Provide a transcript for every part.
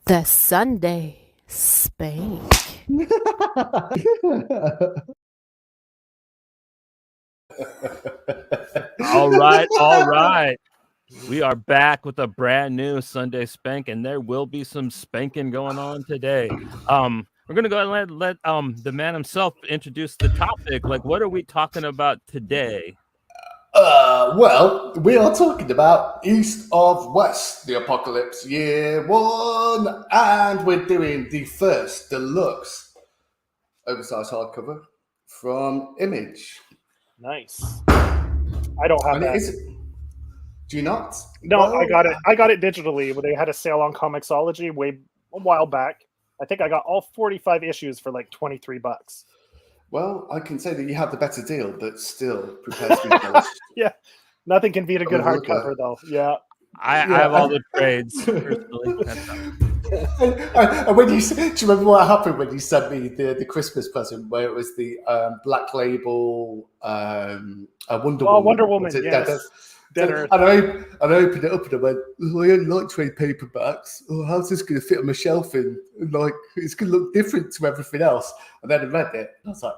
The Sunday Spank. All right. We are back with a brand new Sunday Spank, and there will be some spanking going on today. We're gonna go ahead and let the man himself introduce the topic. Like, what are we talking about today? Well, we are talking about East of West, the Apocalypse Year 1, and we're doing the first deluxe oversized hardcover from Image. Nice. I don't have And that. Do you not? No, well, I got it digitally when they had a sale on Comixology a while back. I think I got all 45 issues for like $23. Well, I can say that you have the better deal, but still prepared to be polished. Yeah, nothing can beat a good hardcover, though. Yeah, I have all the trades personally. And when do you remember what happened when you sent me the Christmas present where it was the Black Label Wonder Woman? Wonder Woman, yes. And I opened it up and I went, oh, I only like trade paperbacks. Oh, how's this going to fit on my shelf? And like, it's going to look different to everything else. And then I read it and I was like,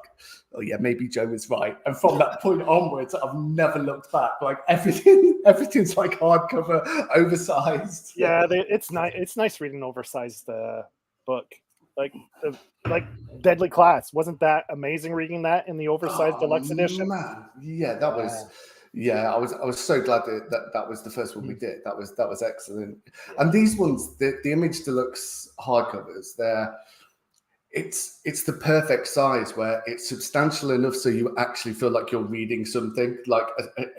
oh yeah, maybe Joe was right. And from that point onwards, I've never looked back. Like everything's like hardcover, oversized. Yeah, it's nice. It's nice reading an oversized book. Like Deadly Class. Wasn't that amazing reading that in the oversized deluxe edition? Man. Yeah, that was. Yeah, I was so glad that was the first one we did. That was excellent. And these ones, the Image Deluxe hardcovers, it's the perfect size where it's substantial enough so you actually feel like you're reading something, like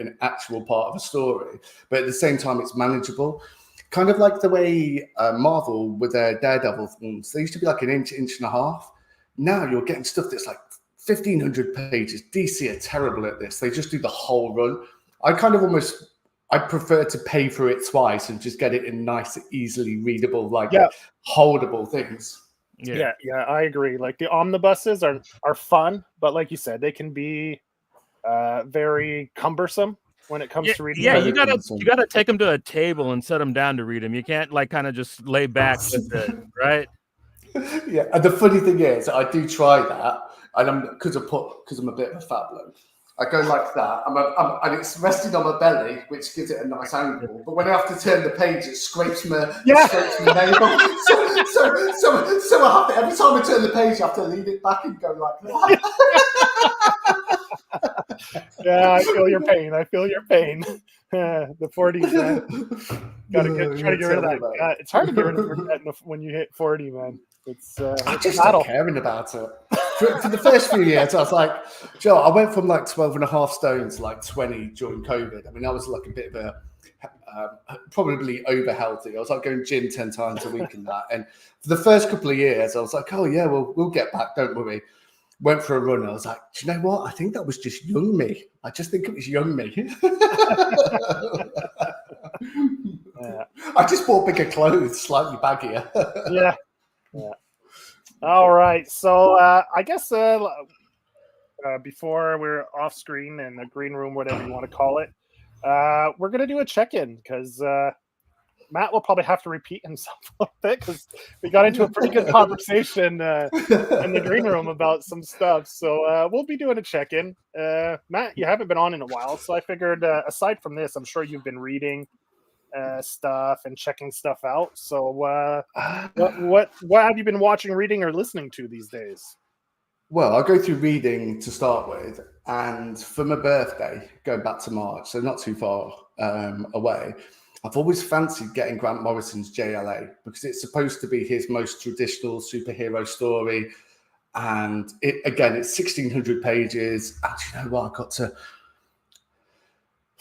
an actual part of a story, but at the same time it's manageable. Kind of like the way Marvel with their Daredevil ones, they used to be like an inch and a half. Now you're getting stuff that's like 1,500 pages. DC are terrible at this. They just do the whole run. I prefer to pay for it twice and just get it in nice, easily readable, holdable things. Yeah, I agree. Like the omnibuses are fun, but like you said, they can be very cumbersome when it comes to reading. Yeah, you gotta take them to a table and set them down to read them. You can't like kind of just lay back with it, right? Yeah, and the funny thing is, I do try that, and because I'm a bit of a fat bloke, I go like that, and it's resting on my belly, which gives it a nice angle. But when I have to turn the page, it scrapes my navel. So I have to, every time I turn the page, I have to lean it back and go like that. Yeah, I feel your pain. The 40s, man. Try to get rid of that. It's hard to get rid of that when you hit 40, man. I just stopped caring about it. For the first few years, I was like, Joe, I went from like 12.5 stone to like 20 during COVID. I mean, I was like a bit of a probably over healthy. I was like going gym 10 times a week and that. And for the first couple of years, I was like, oh yeah, we'll get back. Don't worry. Went for a run. I was like, do you know what? I think that was just young me. I just think it was young me. Yeah. I just bought bigger clothes, slightly baggier. Yeah. All right. So I guess before we're off screen in the green room, whatever you want to call it, we're going to do a check-in because Matt will probably have to repeat himself a little bit because we got into a pretty good conversation in the green room about some stuff. So we'll be doing a check-in. Matt, you haven't been on in a while, so I figured aside from this, I'm sure you've been reading stuff and checking stuff out. So what have you been watching, reading, or listening to these days? Well, I'll go through reading to start with, and for my birthday, going back to March, so not too far away, I've always fancied getting Grant Morrison's JLA because it's supposed to be his most traditional superhero story. And it's 1,600 pages. Actually, you know what?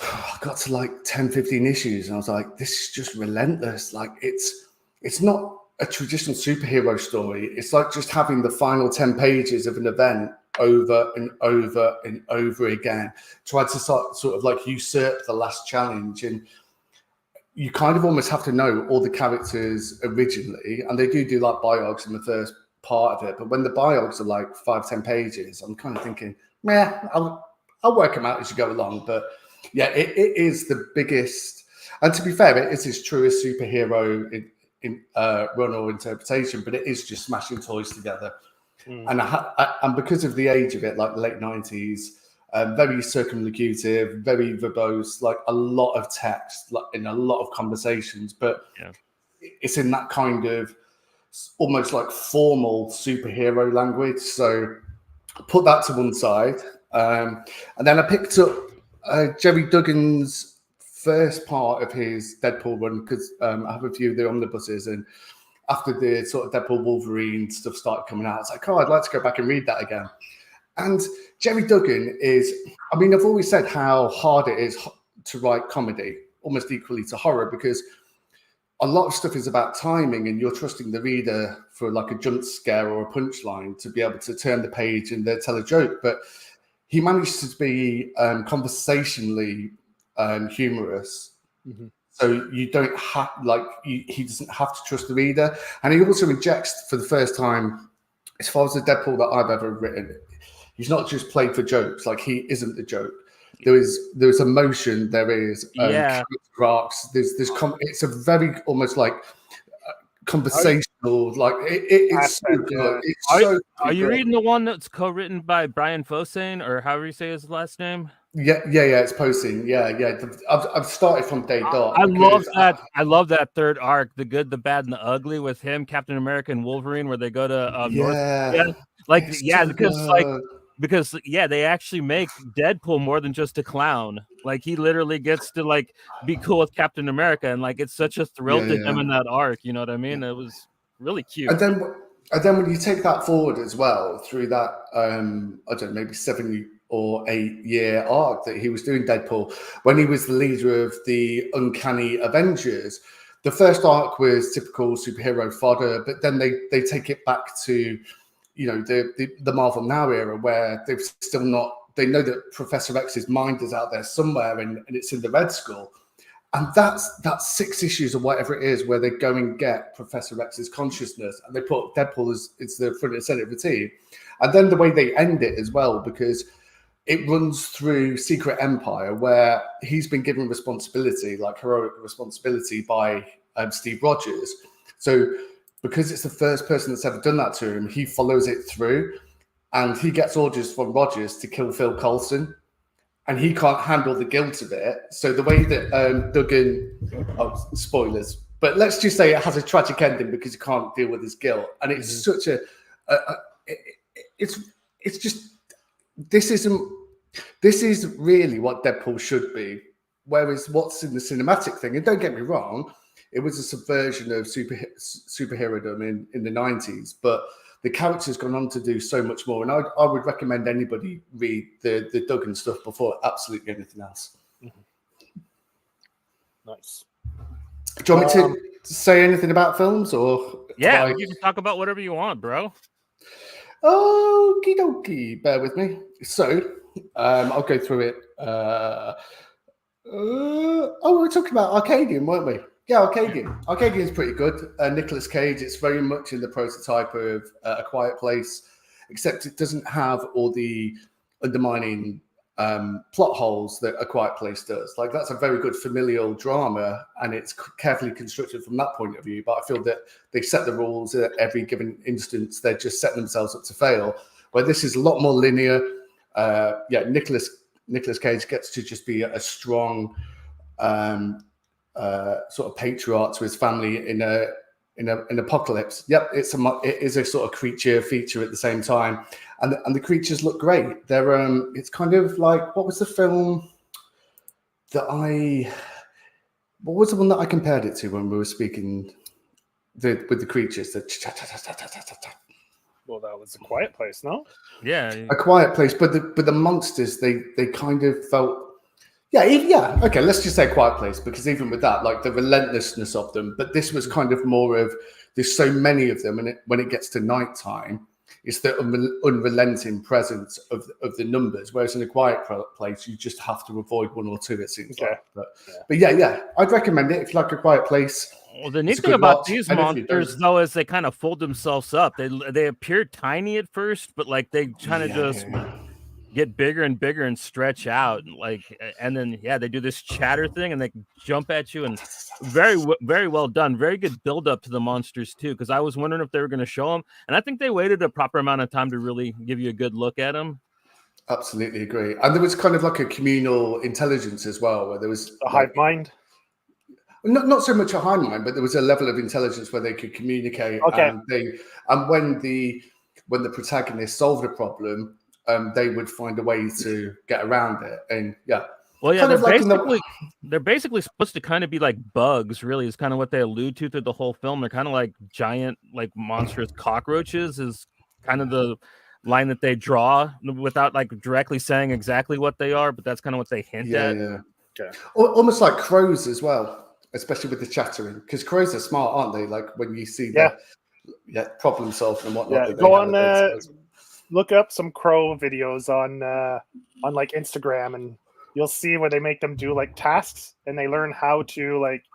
I got to like 10, 15 issues. And I was like, this is just relentless. Like it's not a traditional superhero story. It's like just having the final 10 pages of an event over and over and over again. Tried to sort of like usurp the last challenge. And you kind of almost have to know all the characters originally, and they do like biogs in the first part of it. But when the biogs are like 5-10 pages, I'm kind of thinking, I'll work them out as you go along. But yeah, it is the biggest, and to be fair, it is his truest superhero run or interpretation, but it is just smashing toys together. Mm. And because of the age of it, like the late 90s, very circumlocutive, very verbose, like a lot of text, like in a lot of conversations, but it's in that kind of almost like formal superhero language. So put that to one side. And then I picked up Jerry Duggan's first part of his Deadpool run, because I have a few of the omnibuses, and after the sort of Deadpool Wolverine stuff started coming out, it's like, oh, I'd like to go back and read that again. And Jerry Duggan is, I mean, I've always said how hard it is to write comedy, almost equally to horror, because a lot of stuff is about timing, and you're trusting the reader for like a jump scare or a punchline to be able to turn the page and tell a joke. But he managed to be conversationally humorous. Mm-hmm. So you don't have, like, he doesn't have to trust the reader. And he also injects, for the first time, as far as the Deadpool that I've ever written, he's not just played for jokes. Like, he isn't the joke. There is emotion. There is arcs. It's a very almost like conversational. Like it's so good. Are you reading the one that's co-written by Brian Posehn, or however you say his last name? Yeah. It's Posehn. Yeah. I've started from day dot. I love that. I love that third arc, the good, the bad, and the ugly, with him, Captain America, and Wolverine, where they go to North. Yeah, because they actually make Deadpool more than just a clown. Like, he literally gets to like be cool with Captain America, and like it's such a thrill to him in that arc. You know what I mean? It was really cute. And then when you take that forward as well through that, I don't know, maybe 7 or 8 year arc that he was doing Deadpool, when he was the leader of the Uncanny Avengers, the first arc was typical superhero fodder, but then they take it back to, you know, the Marvel Now era, where they've still not, they know that Professor X's mind is out there somewhere, and it's in the Red Skull. And that's 6 issues or whatever it is, where they go and get Professor X's consciousness, and they put Deadpool as it's the front and center of the team. And then the way they end it as well, because it runs through Secret Empire, where he's been given responsibility, like heroic responsibility, by Steve Rogers. So because it's the first person that's ever done that to him, he follows it through, and he gets orders from Rogers to kill Phil Coulson, and he can't handle the guilt of it. So the way that Duggan, spoilers, but let's just say it has a tragic ending because he can't deal with his guilt, and it's such it's just, this is really what Deadpool should be. Whereas what's in the cinematic thing, and don't get me wrong, it was a subversion of superherodom in the 90s, but the character's gone on to do so much more. And I would recommend anybody read the Duggan stuff before absolutely anything else. Mm-hmm. Nice. Do you want me to say anything about films, or? Yeah, you can talk about whatever you want, bro. Okie dokie, bear with me. So I'll go through it. We're talking about Arcadian, weren't we? Yeah, Arcadian. Arcadian's pretty good. Nicolas Cage, it's very much in the prototype of A Quiet Place, except it doesn't have all the undermining plot holes that A Quiet Place does. Like, that's a very good familial drama, and it's carefully constructed from that point of view. But I feel that they set the rules at every given instance. They're just setting themselves up to fail. Where this is a lot more linear. Nicolas Cage gets to just be a strong sort of patriarch to his family in an apocalypse. Yep, it is a sort of creature feature at the same time, and the creatures look great. They're it's kind of like, what was the film what was the one that I compared it to when we were speaking with the creatures? Well, that was A Quiet Place, no? Yeah, A Quiet Place, but the monsters, they kind of felt. Yeah. Okay, let's just say Quiet Place, because even with that, like the relentlessness of them, but this was kind of more of, there's so many of them, and when it gets to nighttime, it's the unrelenting presence of the numbers. Whereas in A Quiet Place, you just have to avoid one or two, it seems like. But yeah, I'd recommend it if you like A Quiet Place. Well, the neat thing about these monsters, though, is they kind of fold themselves up. They appear tiny at first, but like they kind of just. get bigger and bigger and stretch out, and then they do this chatter thing and they jump at you, and very well done, very good build up to the monsters too, because I was wondering if they were going to show them, and I think they waited a proper amount of time to really give you a good look at them. Absolutely agree. And there was kind of like a communal intelligence as well, where there was a hive mind. Not so much a hive mind, but there was a level of intelligence where they could communicate. Okay. And when the protagonist solved a problem, they would find a way to get around it. And they're basically supposed to kind of be like bugs, really, is kind of what they allude to through the whole film. They're kind of like giant, like monstrous cockroaches is kind of the line that they draw without like directly saying exactly what they are, but that's kind of what they hint at. Yeah. Okay. Almost like crows as well, especially with the chattering, because crows are smart, aren't they? Like when you see problem solving and whatnot. Go on, look up some crow videos on like Instagram, and you'll see where they make them do like tasks, and they learn how to like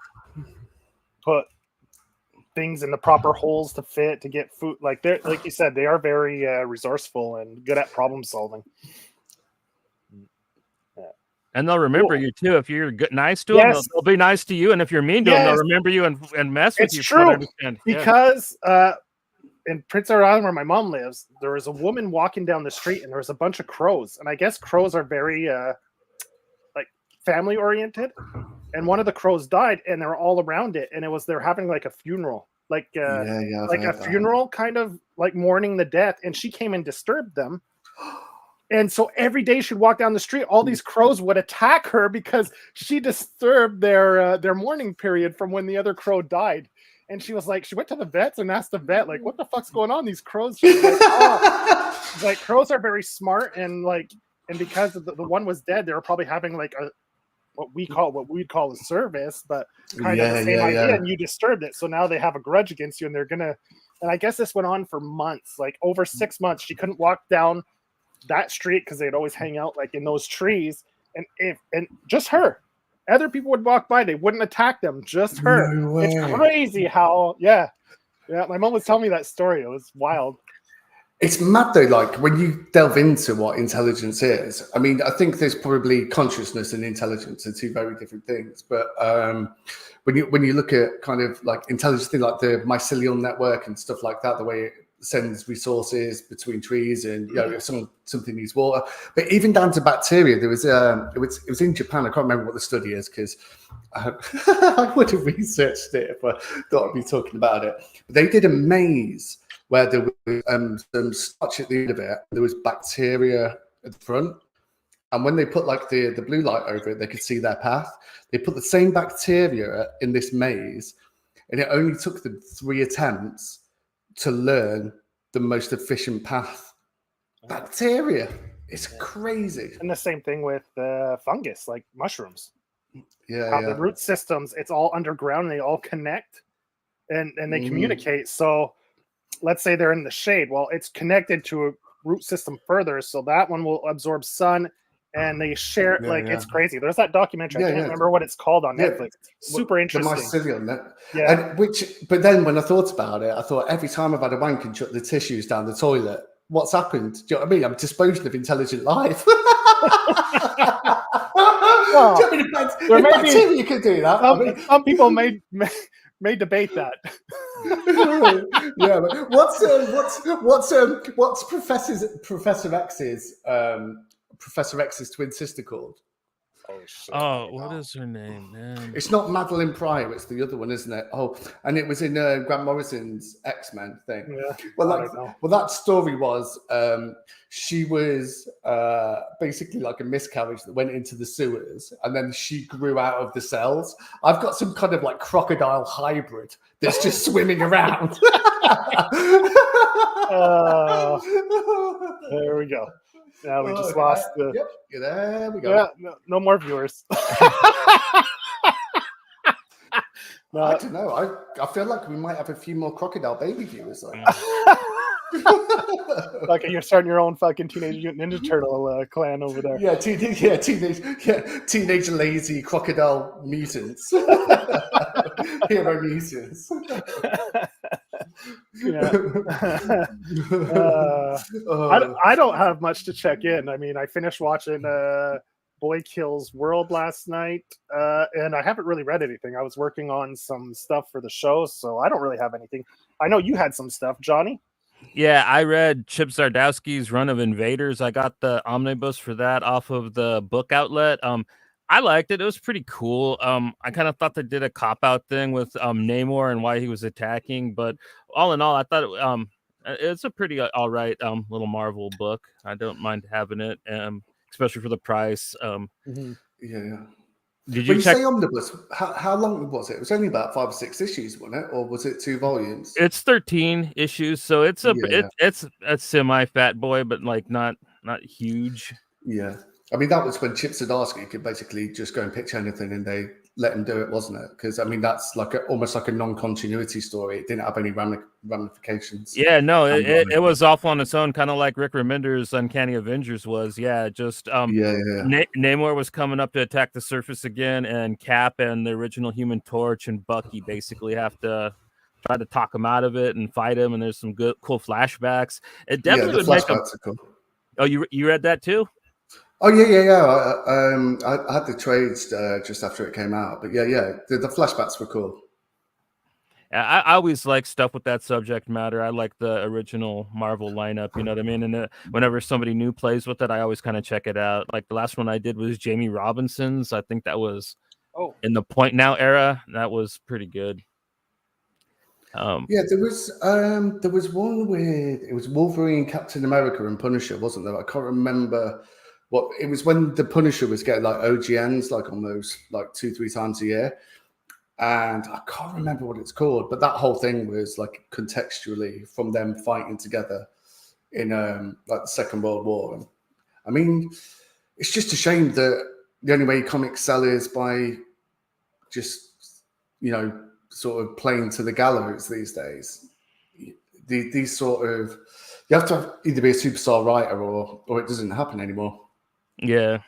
put things in the proper holes to fit to get food. Like they're, like you said, they are very resourceful and good at problem solving. And they'll remember you too. If you're nice to them, they'll be nice to you. And if you're mean to them, they'll remember you and mess with you. It's true. Because in Prince Edward Island, where my mom lives, there was a woman walking down the street, and there was a bunch of crows. And I guess crows are very like family oriented. And one of the crows died, and they were all around it. And they're having like a funeral, like a funeral, kind of like mourning the death. And she came and disturbed them. And so every day she'd walk down the street, all these crows would attack her because she disturbed their mourning period from when the other crow died. And she was like, she went to the vets and asked the vet, like, what the fuck's going on? These crows. She's like, She's like, crows are very smart, and because the one was dead, they were probably having like what we'd call a service, but kind of the same idea. And you disturbed it, so now they have a grudge against you, and they're gonna. And I guess this went on for months, like over 6 months. She couldn't walk down that street because they'd always hang out like in those trees, and just her. Other people would walk by, they wouldn't attack them, just her. No way. It's crazy how my mom was telling me that story. It was wild. It's mad though, like when you delve into what intelligence is. I mean, I think there's probably consciousness and intelligence are two very different things. But when you look at kind of like intelligence, thing like the mycelial network and stuff like that, the way it sends resources between trees, and if something needs water, but even down to bacteria, there was it was in Japan. I can't remember what the study is because I would have researched it if I thought I'd be talking about it. But they did a maze where there was some starch at the end of it. There was bacteria at the front, and when they put like the blue light over it, they could see their path. They put the same bacteria in this maze, and it only took them 3 attempts to learn the most efficient path. Bacteria, it's crazy. And the same thing with fungus, like mushrooms. The root systems, it's all underground, and they all connect, and they communicate. So let's say they're in the shade. Well, it's connected to a root system further, so that one will absorb sun, and they share. It's crazy. There's that documentary. I can't remember what it's called on Netflix. Super interesting. The mycelial net. But then when I thought about it, I thought every time I've had a wank and chucked the tissues down the toilet, what's happened? Do you know what I mean? I'm disposing of intelligent life. Well, there may be, you could do that. Some people may debate that. But what's Professor X's twin sister called? What is her name, man? It's not Madeline Pryor, it's the other one, isn't it? Oh, and it was in Grant Morrison's X-Men thing. Yeah. Well, that story was she was basically like a miscarriage that went into the sewers, and then she grew out of the cells. I've got some kind of like crocodile hybrid that's just swimming around. There we go. Now we just lost the. Yep, there we go. Yeah, no more viewers. No, I don't know. I feel like we might have a few more crocodile baby viewers. Like you're starting your own fucking Teenage Mutant Ninja Turtle clan over there. Yeah, teenage lazy crocodile mutants, hero mutants. Yeah. Oh. I don't have much to check in. I mean, I finished watching Boy Kills World last night, and I haven't really read anything. I was working on some stuff for the show, so I don't really have anything. I know you had some stuff, Johnny. Yeah, I read Chip Zdarsky's Run of Invaders. I got the omnibus for that off of the book outlet. I liked it. It was pretty cool. I kind of thought they did a cop-out thing with Namor and why he was attacking, but all in all, I thought it's a pretty all right little Marvel book. I don't mind having it, especially for the price. Yeah. Did When you you check? say omnibus, how long was it? It was only about 5 or 6 issues, wasn't it? Or was it 2 volumes? It's 13 issues, so it's Yeah. it's a semi-fat boy, but like not huge. Yeah. I mean, that was when Chip Zdarsky could basically just go and pitch anything and they let him do it, wasn't it? Because, I mean, that's like almost like a non-continuity story. It didn't have any ramifications. Yeah, no, it was off on its own, kind of like Rick Remender's Uncanny Avengers was. Yeah, just Yeah. Namor was coming up to attack the surface again, and Cap and the original Human Torch and Bucky basically have to try to talk him out of it and fight him. And there's some cool flashbacks. It definitely The would make flashbacks are cool. Oh, you read that too? Oh, yeah. I had the trades just after it came out. But yeah, the flashbacks were cool. I always like stuff with that subject matter. I like the original Marvel lineup, you know what I mean? And whenever somebody new plays with it, I always kind of check it out. Like the last one I did was Jamie Robinson's. I think that was in the Point Now era. That was pretty good. Yeah, there was one with it was Wolverine, Captain America, and Punisher, wasn't there? I can't remember what it was when the Punisher was getting like OGNs like almost like 2-3 times a year. And I can't remember what it's called, but that whole thing was like contextually from them fighting together in like the Second World War. And I mean, it's just a shame that the only way comics sell is by just, sort of playing to the gallows these days. These sort of, you have to either be a superstar writer or it doesn't happen anymore. Yeah,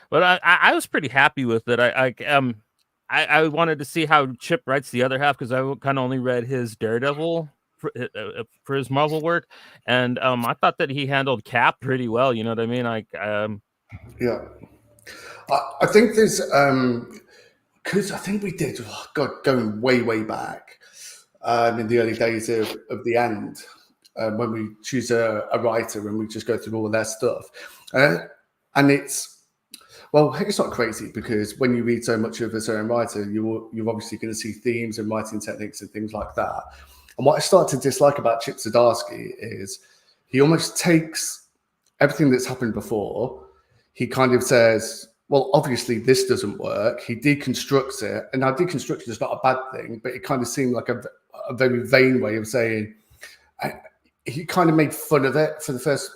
but I was pretty happy with it. I wanted to see how Chip writes the other half because I kind of only read his Daredevil for his Marvel work, and I thought that he handled Cap pretty well. You know what I mean? Yeah, I think there's because I think we did. Oh God, going way back in the early days of the end when we choose a writer and we just go through all of their stuff, and it's. Well, it's not crazy because when you read so much of a certain writer, you're obviously going to see themes and writing techniques and things like that. And what I started to dislike about Chip Zdarsky is he almost takes everything that's happened before. He kind of says, well, obviously this doesn't work. He deconstructs it. And now deconstruction is not a bad thing, but it kind of seemed like a very vain way of saying he kind of made fun of it for the first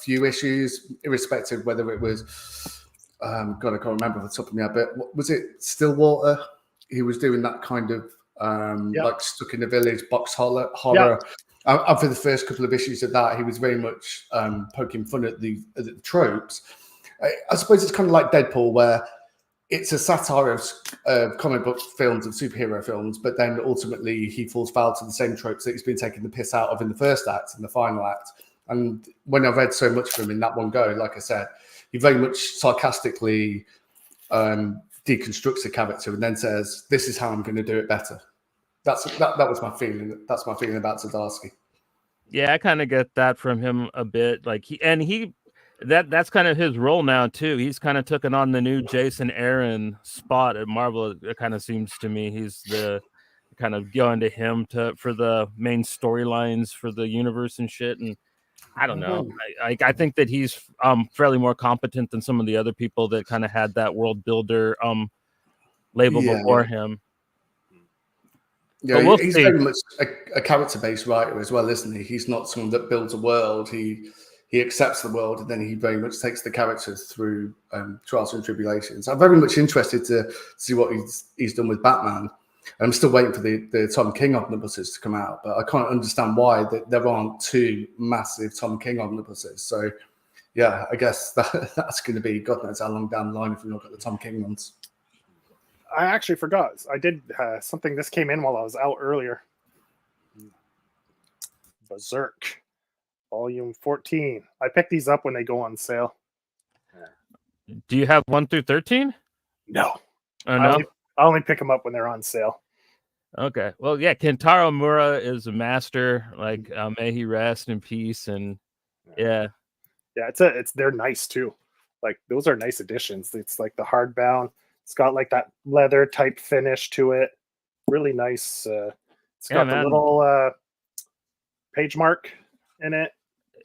few issues, irrespective of whether it was... God, I can't remember off the top of my head, but was it Stillwater? He was doing that kind of stuck in the village box horror. And for the first couple of issues of that, he was very much poking fun at the tropes. I suppose it's kind of like Deadpool, where it's a satire of comic book films, of superhero films, but then ultimately he falls foul to the same tropes that he's been taking the piss out of in the first act and the final act. And when I read so much from him in that one go, like I said, he very much sarcastically deconstructs a character and then says, "This is how I'm going to do it better." That was my feeling. That's my feeling about Zdarsky. Yeah, I kind of get that from him a bit. That's kind of his role now too. He's kind of taken on the new Jason Aaron spot at Marvel. It kind of seems to me he's the kind of going to him for the main storylines for the universe and shit. And I don't know. I think that he's fairly more competent than some of the other people that kind of had that world builder label before him. Yeah, he's very much a character-based writer as well, isn't he? He's not someone that builds a world. He accepts the world, and then he very much takes the characters through trials and tribulations. I'm very much interested to see what he's done with Batman. I'm still waiting for the Tom King omnibuses to come out, but I can't understand why there aren't 2 massive Tom King omnibuses. So, yeah, I guess that's going to be God knows how long down the line if we look at the Tom King ones. I actually forgot. I did something. This came in while I was out earlier. Berserk, Volume 14. I pick these up when they go on sale. Do you have 1 through 13? No. Oh, no? I only pick them up when they're on sale. Okay. Well, yeah, Kentaro Mura is a master. Like, may he rest in peace. And yeah. Yeah, they're nice too. Like, those are nice additions. It's like the hardbound. It's got like that leather type finish to it. Really nice. It's got the little page mark in it.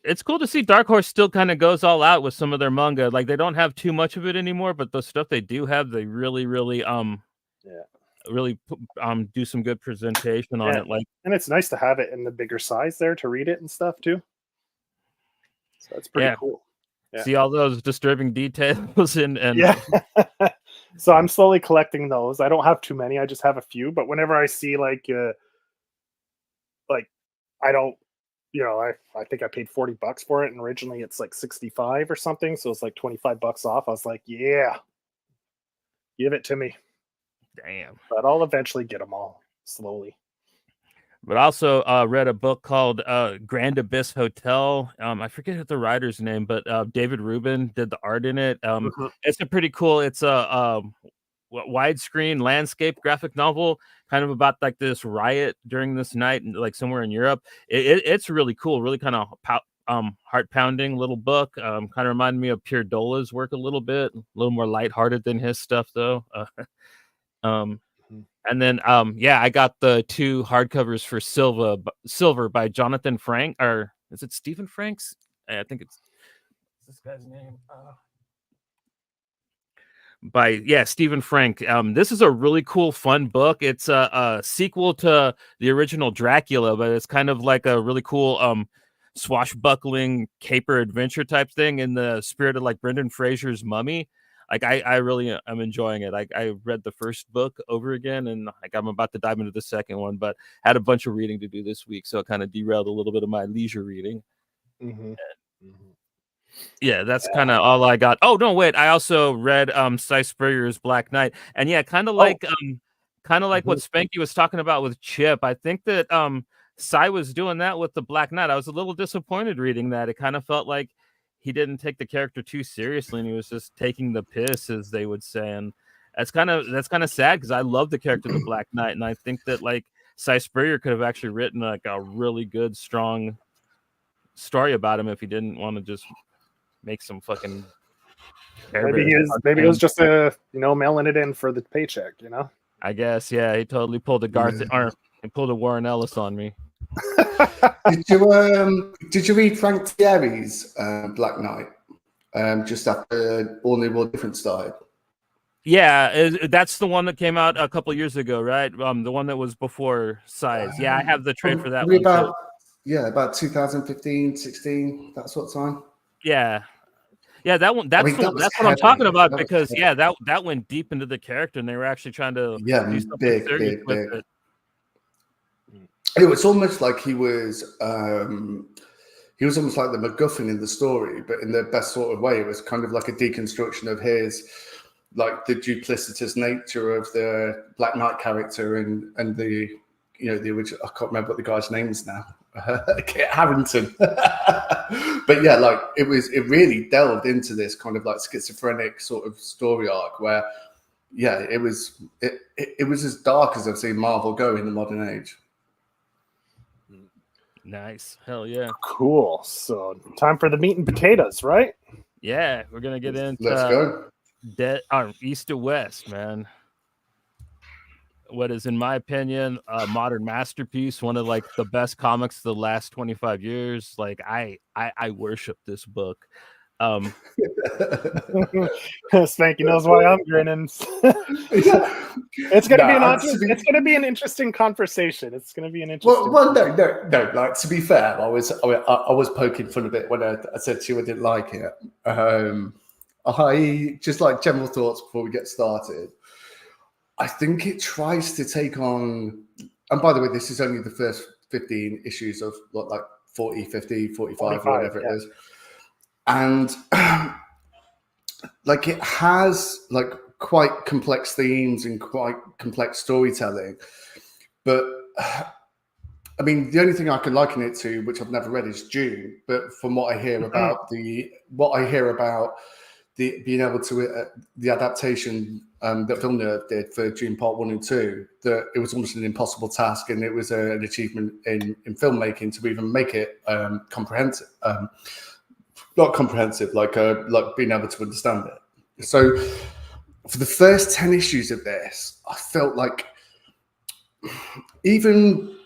It's cool to see Dark Horse still kind of goes all out with some of their manga. Like, they don't have too much of it anymore, but the stuff they do have, they really do some good presentation on it. Like, and it's nice to have it in the bigger size there to read it and stuff too. So that's pretty cool. Yeah. See all those disturbing details and yeah. So I'm slowly collecting those. I don't have too many. I just have a few. But whenever I see like I don't, I think I paid $40 for it, and originally it's like 65 or something. So it's like $25 off. I was like, yeah, give it to me. Damn. But I'll eventually get them all slowly. But also read a book called Grand Abyss Hotel. I forget the writer's name, but David Rubin did the art in it. It's a pretty cool. It's a widescreen landscape graphic novel, kind of about like this riot during this night, like somewhere in Europe. It's really cool. Really kind of heart pounding little book. Kind of reminded me of Pierre Dola's work a little bit. A little more lighthearted than his stuff though. And then, I got the 2 hardcovers for Silver by Jonathan Frank, or is it Stephen Franks? I think it's this guy's name. Stephen Frank. This is a really cool, fun book. It's a sequel to the original Dracula, but it's kind of like a really cool swashbuckling caper adventure type thing in the spirit of like Brendan Fraser's Mummy. Like I really am enjoying it. I read the first book over again, and like I'm about to dive into the second one, but had a bunch of reading to do this week, so it kind of derailed a little bit of my leisure reading. Yeah, that's kind of all I got. Oh no, wait! I also read Cy Spurrier's Black Knight, and yeah, kind of like what Spanky was talking about with Chip. I think that Cy was doing that with the Black Knight. I was a little disappointed reading that. It kind of felt like he didn't take the character too seriously, and he was just taking the piss, as they would say. And that's kind of sad, because I love the character of the Black Knight, and I think that like Cy Spurrier could have actually written like a really good, strong story about him if he didn't want to just make some fucking. Maybe it was just mailing it in for the paycheck. I guess, yeah, he totally pulled a he pulled a Warren Ellis on me. Did you read Frank Thierry's Black Knight just after All New World Different started? Yeah, that's the one that came out a couple years ago, right? The one that was before Size. Yeah, I have the trade for that one. About 2015, 16, that sort of time. Yeah, that one. That's what I'm talking about, because that went deep into the character, and they were actually trying to do something serious with it. It was almost like he was almost like the MacGuffin in the story, but in the best sort of way. It was kind of like a deconstruction of his, like the duplicitous nature of the Black Knight character and the the original. I can't remember what the guy's name is now. Kit Harington. But yeah, like it really delved into this kind of like schizophrenic sort of story arc where it was as dark as I've seen Marvel go in the modern age. Nice. Hell yeah. Cool. So time for the meat and potatoes, right? Yeah, we're gonna get into let's go. East to West, man. What is, in my opinion, a modern masterpiece, one of like the best comics of the last 25 years. Like I worship this book. Spanky knows why I'm grinning. It's gonna be an interesting conversation. It's gonna be an interesting. Well, no. Like, to be fair, I was poking fun a bit when I said to you I didn't like it. I just like general thoughts before we get started. I think it tries to take on, and by the way, this is only the first 15 issues of like 40, 50, 45, whatever it is. And like it has like quite complex themes and quite complex storytelling, but I mean, the only thing I can liken it to, which I've never read, is Dune. But from what I hear about the being able to the adaptation that Villeneuve did for Dune Part 1 and 2, that it was almost an impossible task, and it was an achievement in filmmaking to even make it comprehensive, not comprehensive, like being able to understand it. So for the first 10 issues of this, I felt like even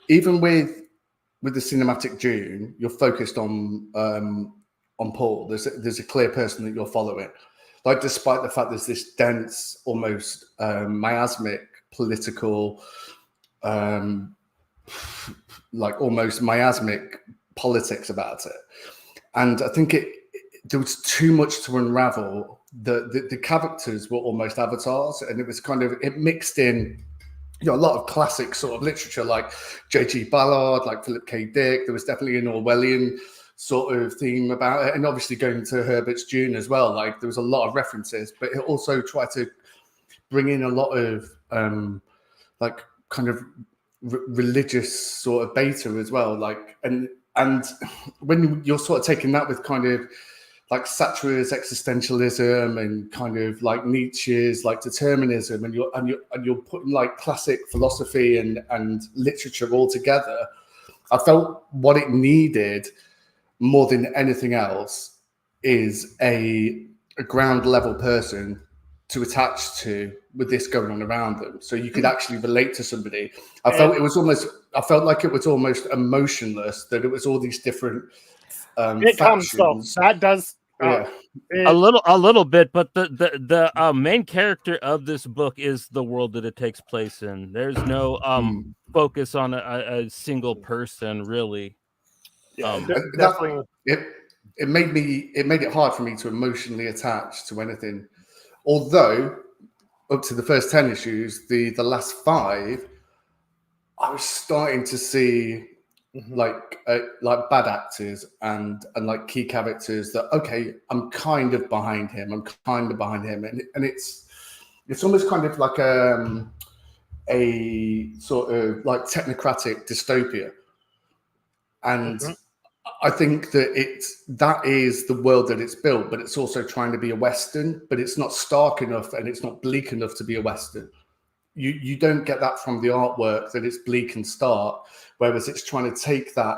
with the cinematic Dune, you're focused on Paul. There's a clear person that you're following. Like, despite the fact there's this dense, almost miasmic political, like almost miasmic politics about it. And I think there was too much to unravel. The characters were almost avatars, and it was it mixed in, you know, a lot of classic sort of literature like J.G. Ballard, like Philip K. Dick. There was definitely an Orwellian sort of theme about it, and obviously going to Herbert's Dune as well. Like, there was a lot of references, but it also tried to bring in a lot of like kind of religious sort of beta as well. Like, and when you're sort of taking that with kind of like Sartre's existentialism and kind of like Nietzsche's like determinism, and you're putting like classic philosophy and literature all together, I felt what it needed more than anything else is a ground level person to attach to with this going on around them, so you could actually relate to somebody. I felt like it was almost emotionless, that it was all these different it comes, so that does a little bit, but the main character of this book is the world that it takes place in. There's no focus on a single person, really. Definitely. It made it hard for me to emotionally attach to anything. Although up to the first 10 issues, the last 5, I was starting to see like bad actors and like key characters that, okay, I'm kind of behind him, and it's almost kind of like a sort of like technocratic dystopia. And I think that is the world that it's built, but it's also trying to be a Western, but it's not stark enough and it's not bleak enough to be a Western. You don't get that from the artwork, that it's bleak and stark, whereas it's trying to take that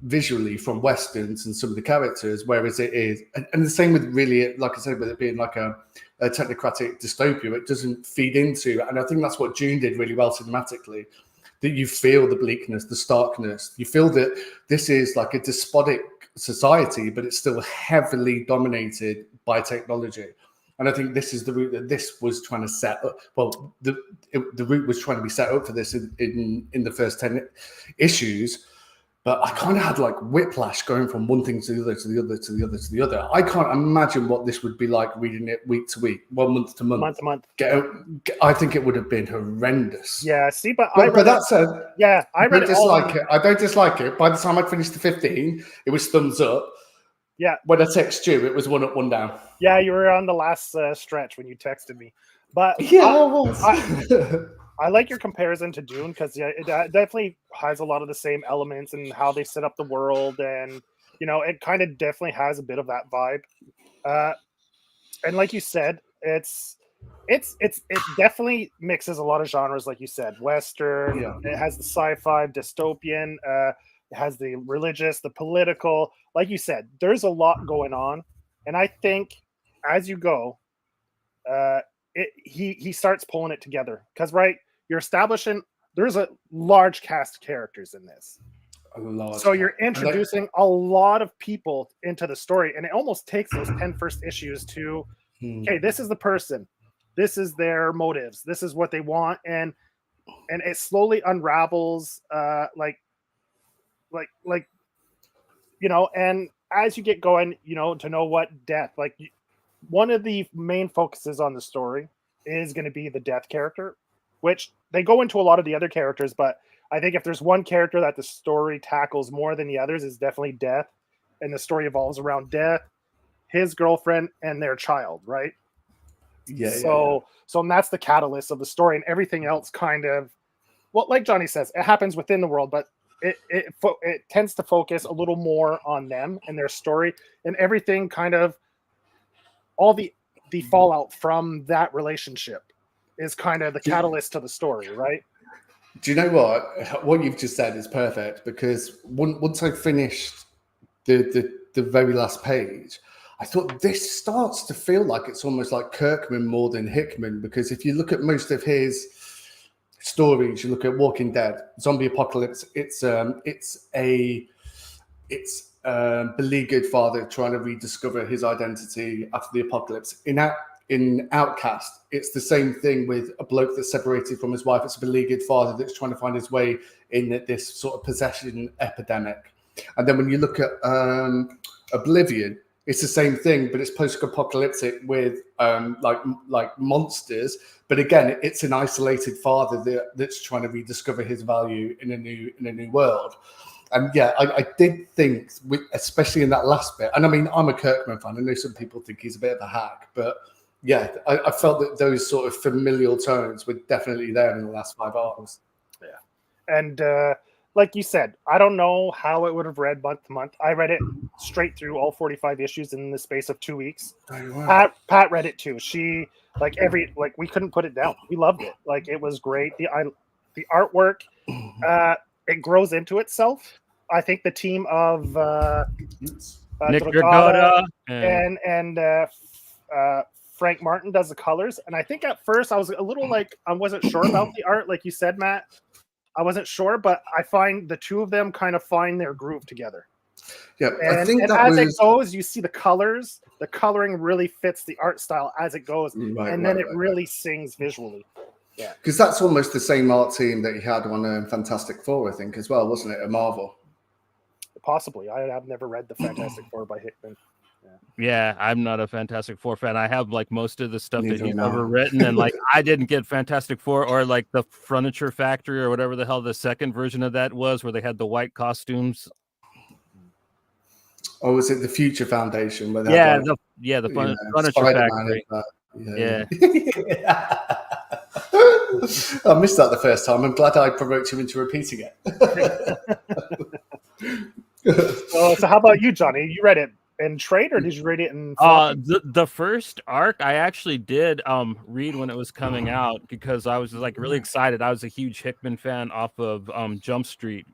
visually from Westerns and some of the characters, whereas it is, and the same with, really, like I said, with it being like a technocratic dystopia, it doesn't feed into, and I think that's what Dune did really well cinematically, that you feel the bleakness, the starkness, you feel that this is like a despotic society, but it's still heavily dominated by technology. And I think this is the route that this was trying to set up. Well, the route was trying to be set up for this in the first 10 issues. But I kind of had like whiplash going from one thing to the other, to the other, to the other, to the other. I can't imagine what this would be like reading it week to week, month to month. Month to month. I think it would have been horrendous. Yeah, see, but that said, yeah, I read it. I don't dislike it. By the time I'd finished the 15, it was thumbs up. Yeah. When I text you, it was 1 up, 1 down. Yeah, you were on the last stretch when you texted me. But yeah, I like your comparison to Dune, because it definitely has a lot of the same elements and how they set up the world, and you know, it kind of definitely has a bit of that vibe. And like you said, it definitely mixes a lot of genres, like you said, Western. Yeah. It has the sci-fi, dystopian. It has the religious, the political. Like you said, there's a lot going on, and I think as you go, he starts pulling it together, because you're establishing there's a large cast of characters in this. So you're introducing a lot of people into the story, and it almost takes those 10 first issues to, okay, this is the person, this is their motives, this is what they want, and it slowly unravels, like you know, and as you get going, you know, to know what death, like one of the main focuses on the story is going to be the death character, which they go into a lot of the other characters, but I think if there's one character that the story tackles more than the others, is definitely Death, and the story evolves around Death, his girlfriend, and their child, right? Yeah. So that's the catalyst of the story, and everything else kind of, well, like Johnny says, it happens within the world, but it tends to focus a little more on them and their story and everything, kind of all the fallout from that relationship is kind of the catalyst to the story, right? Do you know what? What you've just said is perfect, because once I finished the very last page, I thought this starts to feel like it's almost like Kirkman more than Hickman, because if you look at most of his stories, you look at Walking Dead, Zombie Apocalypse, it's a beleaguered father trying to rediscover his identity after the apocalypse. In Outcast, it's the same thing with a bloke that's separated from his wife. It's a beleaguered father that's trying to find his way in this sort of possession epidemic. And then when you look at Oblivion, it's the same thing, but it's post-apocalyptic with like monsters. But again, it's an isolated father that's trying to rediscover his value in a new world. And yeah, I did think, especially in that last bit, and I mean, I'm a Kirkman fan. I know some people think he's a bit of a hack, but yeah, I felt that those sort of familial tones were definitely there in the last 5 arcs. Yeah. And like you said, I don't know how it would have read month to month. I read it straight through all 45 issues in the space of 2 weeks. Pat read it too. She we couldn't put it down. We loved it. Like, it was great. The artwork, it grows into itself. I think the team of Nick Dragotta and Frank Martin does the colors. And I think at first I was a little I wasn't sure about the art, like you said, Matt. I wasn't sure, but I find the two of them kind of find their groove together. Yeah, and, I think and as it goes, you see the colors. The coloring really fits the art style as it goes, and then it really sings visually. Yeah, because that's almost the same art team that he had on Fantastic Four, I think, as well, wasn't it? At Marvel. Possibly. I have never read the Fantastic Four by Hickman. Yeah, I'm not a Fantastic Four fan. I have like most of the stuff that he's ever written, and like I didn't get Fantastic Four or like the Furniture Factory or whatever the hell the second version of that was, where they had the white costumes. Or was it the Future Foundation? Where the Furniture Factory. Yeah. I missed that the first time. I'm glad I provoked you into repeating it. So how about you, Johnny? You read it in trade, or did you read it in the first arc? I actually did read when it was coming out, because I was like really excited. I was a huge Hickman fan off of Jump Street,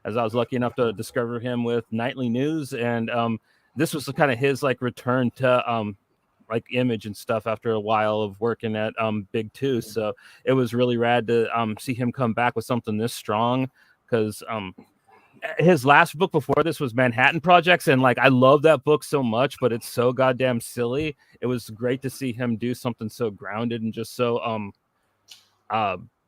as I was lucky enough to discover him with Nightly News, and this was kind of his like return to like Image and stuff after a while of working at Big Two. So it was really rad to see him come back with something this strong, because his last book before this was Manhattan Projects, and like I love that book so much, but it's so goddamn silly. It was great to see him do something so grounded and just so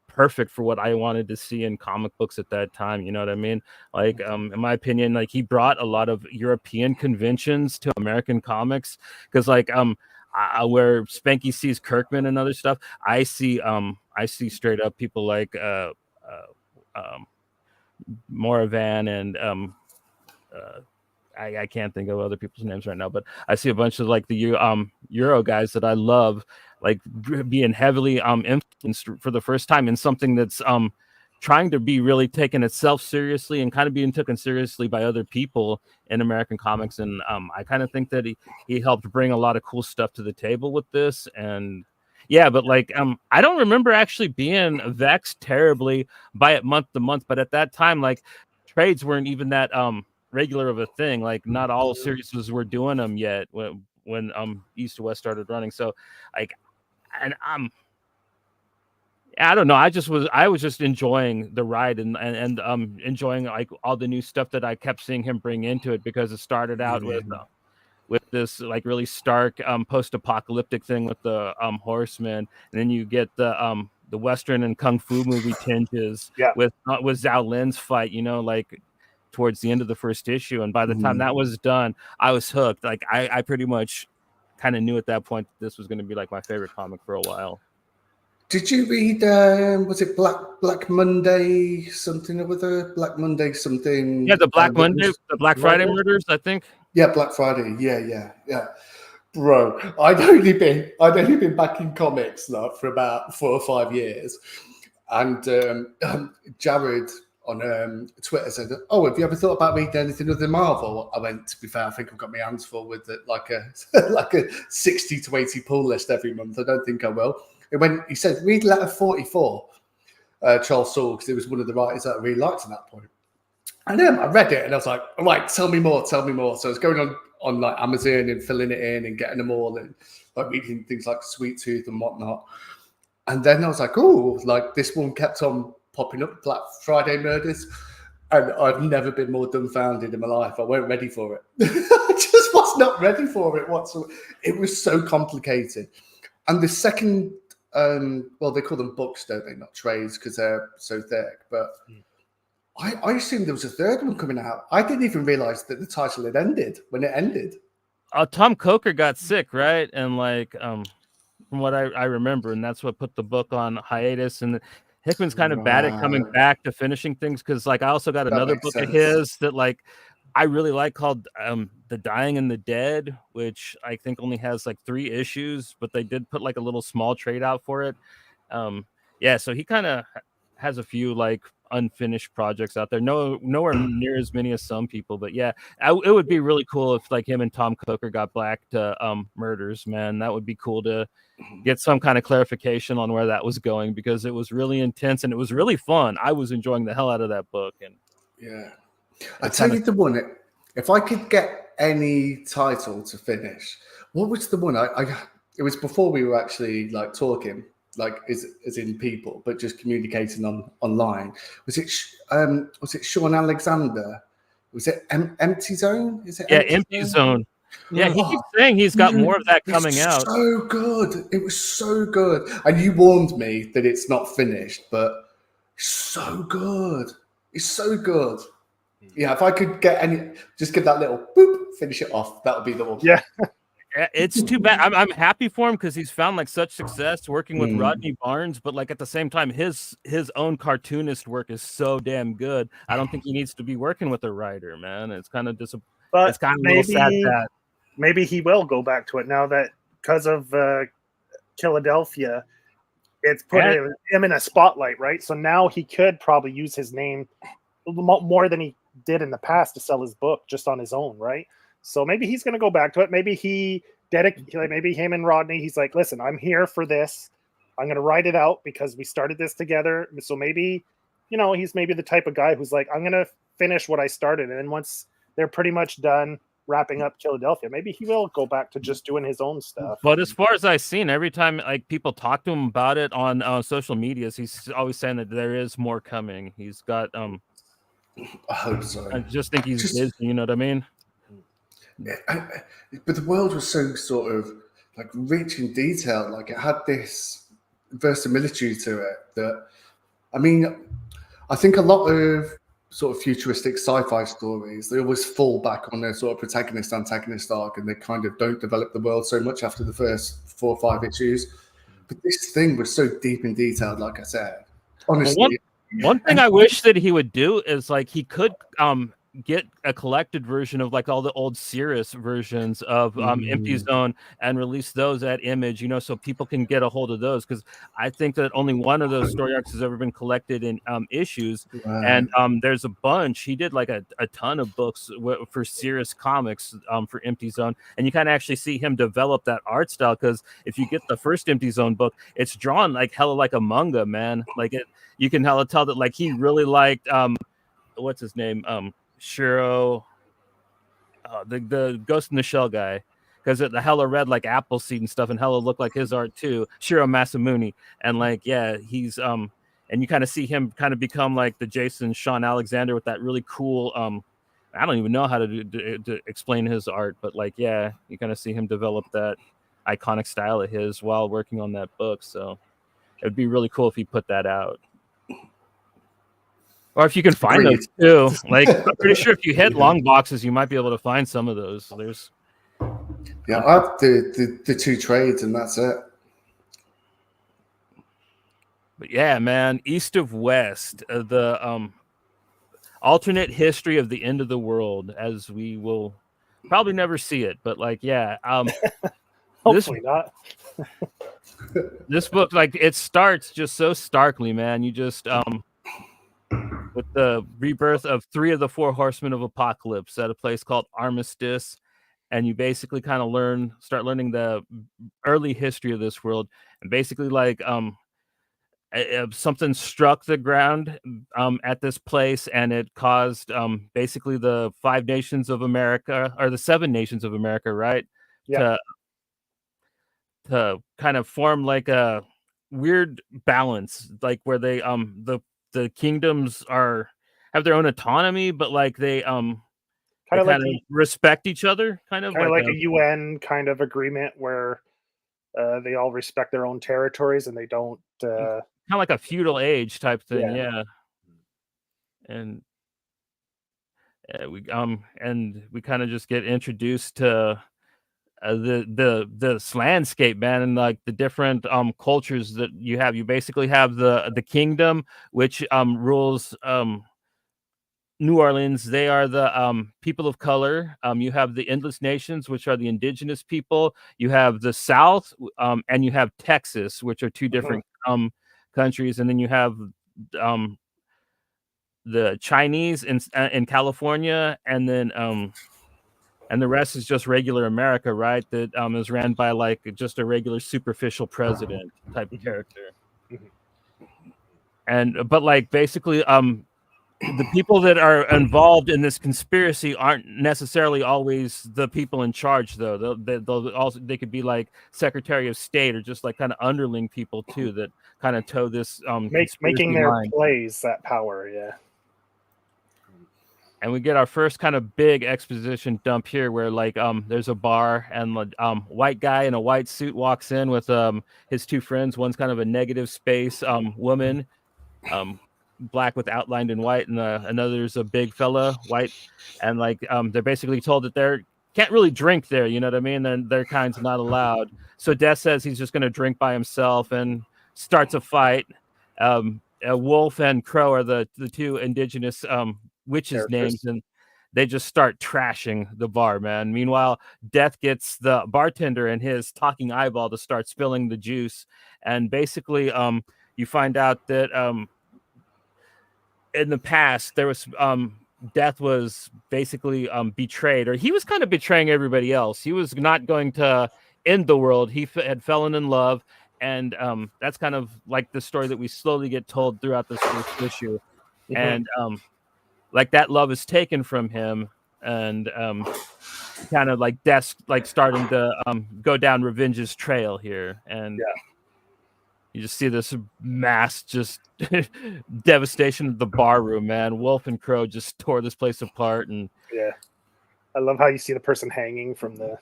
perfect for what I wanted to see in comic books at that time. You know what I mean? Like in my opinion, like he brought a lot of European conventions to American comics, because like where Spanky sees Kirkman and other stuff, I see straight up people like Moravan and I can't think of other people's names right now, but I see a bunch of like the Euro guys that I love, like being heavily influenced for the first time in something that's trying to be really taking itself seriously and kind of being taken seriously by other people in American comics. And I kind of think that he helped bring a lot of cool stuff to the table with this. And yeah, but like I don't remember actually being vexed terribly by it month to month, but at that time, like trades weren't even that regular of a thing. Like not all series were doing them yet when East to West started running. So like, and I don't know. I was just enjoying the ride and enjoying like all the new stuff that I kept seeing him bring into it, because it started out with this like really stark post-apocalyptic thing with the horsemen, and then you get the Western and kung fu movie tinges with Zhao Lin's fight, you know, like towards the end of the first issue. And by the time that was done, I was hooked. Like I pretty much kind of knew at that point that this was going to be like my favorite comic for a while. Did you read, was it Black Monday something or other? Black Monday something? Yeah, the Black Monday, the Black Friday murders, I think. Yeah, Black Friday. Yeah. Bro, I'd only been back in comics for about 4 or 5 years. And Jared on Twitter said, "Oh, have you ever thought about reading anything other than Marvel?" I went, "To be fair, I think I've got my hands full with it, like a like a 60 to 80 pull list every month. I don't think I will." He said, "Read Letter 44, Charles Soule, because he was one of the writers that I really liked at that point." And then I read it and I was like, "All right, tell me more." So I was going on like Amazon and filling it in and getting them all and like reading things like Sweet Tooth and whatnot. And then I was like, "Oh, like this one kept on popping up, Black Friday Murders." And I've never been more dumbfounded in my life. I weren't ready for it. I just was not ready for it whatsoever. It was so complicated. And the second, well, they call them books, don't they? Not trades, because they're so thick. But I assumed there was a third one coming out. I didn't even realize that the title had ended when it ended. Tom Coker got sick, right? And like, from what I remember, and that's what put the book on hiatus. And Hickman's kind of bad at coming back to finishing things, because like I also got another book of his that like I really like called The Dying and the Dead, which I think only has like 3 issues, but they did put like a little small trade out for it. Yeah, so he kind of has a few like unfinished projects out there. Nowhere near as many as some people, but yeah, it would be really cool if like him and Tom Coker got back to murders, man. That would be cool to get some kind of clarification on where that was going, because it was really intense and it was really fun. I was enjoying the hell out of that book. And yeah, I tell you the one, if I could get any title to finish, what was the one? It was before we were actually like talking, like as in people, but just communicating online. Was it Sean Alexander? Was it Empty Zone? Is it? Yeah, Empty Zone. Yeah, he keeps saying he's got more of that coming out. So good. It was so good. And you warned me that it's not finished, but it's so good. It's so good. Yeah, if I could just get that little boop, finish it off, that would be the one. Yeah. It's too bad. I'm happy for him because he's found like such success working with Rodney Barnes, but like at the same time, his own cartoonist work is so damn good. I don't think he needs to be working with a writer, man. It's kind of disappointing. It's kind of a little sad that maybe he will go back to it now that because of Philadelphia, it's put him in a spotlight, right? So now he could probably use his name more than he did in the past to sell his book just on his own, right? So maybe he's going to go back to it. Maybe maybe him and Rodney, he's like, "Listen, I'm here for this. I'm going to write it out because we started this together." So maybe, he's maybe the type of guy who's like, "I'm going to finish what I started." And then once they're pretty much done wrapping up Philadelphia, maybe he will go back to just doing his own stuff. But as far as I've seen, every time like people talk to him about it on social medias, he's always saying that there is more coming. He's got I hope so. I just think he's busy, you know what I mean? But the world was so sort of like rich in detail. Like it had this verisimilitude to it that, I mean, I think a lot of sort of futuristic sci-fi stories, they always fall back on their sort of protagonist-antagonist arc, and they kind of don't develop the world so much after the first 4 or 5 issues. But this thing was so deep and detailed, like I said. Honestly. One thing I wish that he would do is like he could get a collected version of like all the old Cirrus versions of Empty Zone and release those at Image, so people can get a hold of those, because I think that only one of those story arcs has ever been collected in issues. And there's a bunch. He did like a ton of books for Cirrus Comics for Empty Zone, and you kind of actually see him develop that art style, because if you get the first Empty Zone book, it's drawn like hella like a manga, man. Like you can hella tell that like he really liked what's his name, Shiro, the Ghost in the Shell guy, because the hella read like Appleseed and stuff, and hella looked like his art too, Shiro Masamune. And like, yeah, he's and you kind of see him kind of become like the Jason Sean Alexander with that really cool I don't even know how to explain his art, but like, yeah, you kind of see him develop that iconic style of his while working on that book. So it'd be really cool if he put that out. Or if you can find those too. Like, I'm pretty sure if you hit long boxes, you might be able to find some of those. So yeah, I have the 2 trades, and that's it. But yeah, man, East of West, the alternate history of the end of the world, as we will probably never see it. But like, yeah, hopefully not. This book, like, it starts just so starkly, man. You just with the rebirth of 3 of the 4 horsemen of apocalypse at a place called Armistice. And you basically kind of start learning the early history of this world. And basically, like, something struck the ground at this place, and it caused basically the 5 nations of America, or the 7 nations of America, right? Yeah. To kind of form like a weird balance, like where they the kingdoms have their own autonomy, but like they Kind of like respect each other, kind of like a UN kind of agreement where they all respect their own territories and they don't. Kind of like a feudal age type thing, Yeah. And we kind of just get introduced to this landscape, man, and like the different cultures that you have. You basically have the kingdom, which rules New Orleans. They are the people of color. You have the Endless Nations, which are the indigenous people. You have the South, and you have Texas, which are 2 different countries, and then you have the Chinese in California, and then and the rest is just regular America, right? That is ran by like just a regular superficial president type of character. But like basically the people that are involved in this conspiracy aren't necessarily always the people in charge, though. They could be like Secretary of State or just like kind of underling people too that kind of toe this making their line. plays that power. Yeah. And we get our first kind of big exposition dump here, where like there's a bar, and white guy in a white suit walks in with his 2 friends. One's kind of a negative space woman, black with outlined in white, and another's a big fella, white, and like they're basically told that they can't really drink there, you know what I mean? Their kind's not allowed. So Death says he's just going to drink by himself and starts a fight. Wolf and Crow are the 2 indigenous witches' names, and they just start trashing the bar, man. Meanwhile, Death gets the bartender and his talking eyeball to start spilling the juice, and basically you find out that in the past there was Death was basically betrayed, or he was kind of betraying everybody else. He was not going to end the world. He had fallen in love, and that's kind of like the story that we slowly get told throughout this first issue. And like that love is taken from him, and kind of like Death like starting to go down revenge's trail here, and you just see this mass just devastation of the bar room, man. Wolf and Crow just tore this place apart, and I love how you see the person hanging from the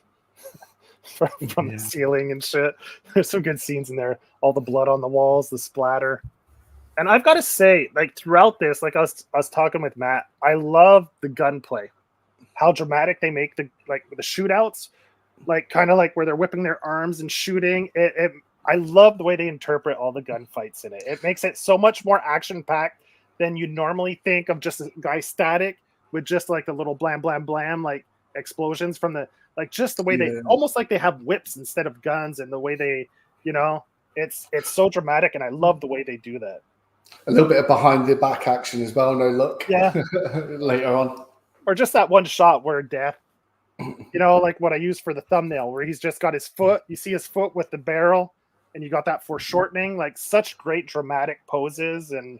from the ceiling and shit. There's some good scenes in there. All the blood on the walls, the splatter. And I've got to say, like throughout this, like I was talking with Matt, I love the gunplay, how dramatic they make the shootouts, like kind of like where they're whipping their arms and shooting. I love the way they interpret all the gunfights in it. It makes it so much more action packed than you normally think of just a guy static with just like the little blam blam blam like explosions from the like just the way they almost like they have whips instead of guns, and the way they it's so dramatic, and I love the way they do that. A little bit of behind the back action as well. No look. Yeah. Later on. Or just that one shot where Death, like what I used for the thumbnail, where he's just got his foot. You see his foot with the barrel, and you got that foreshortening. Like such great dramatic poses, and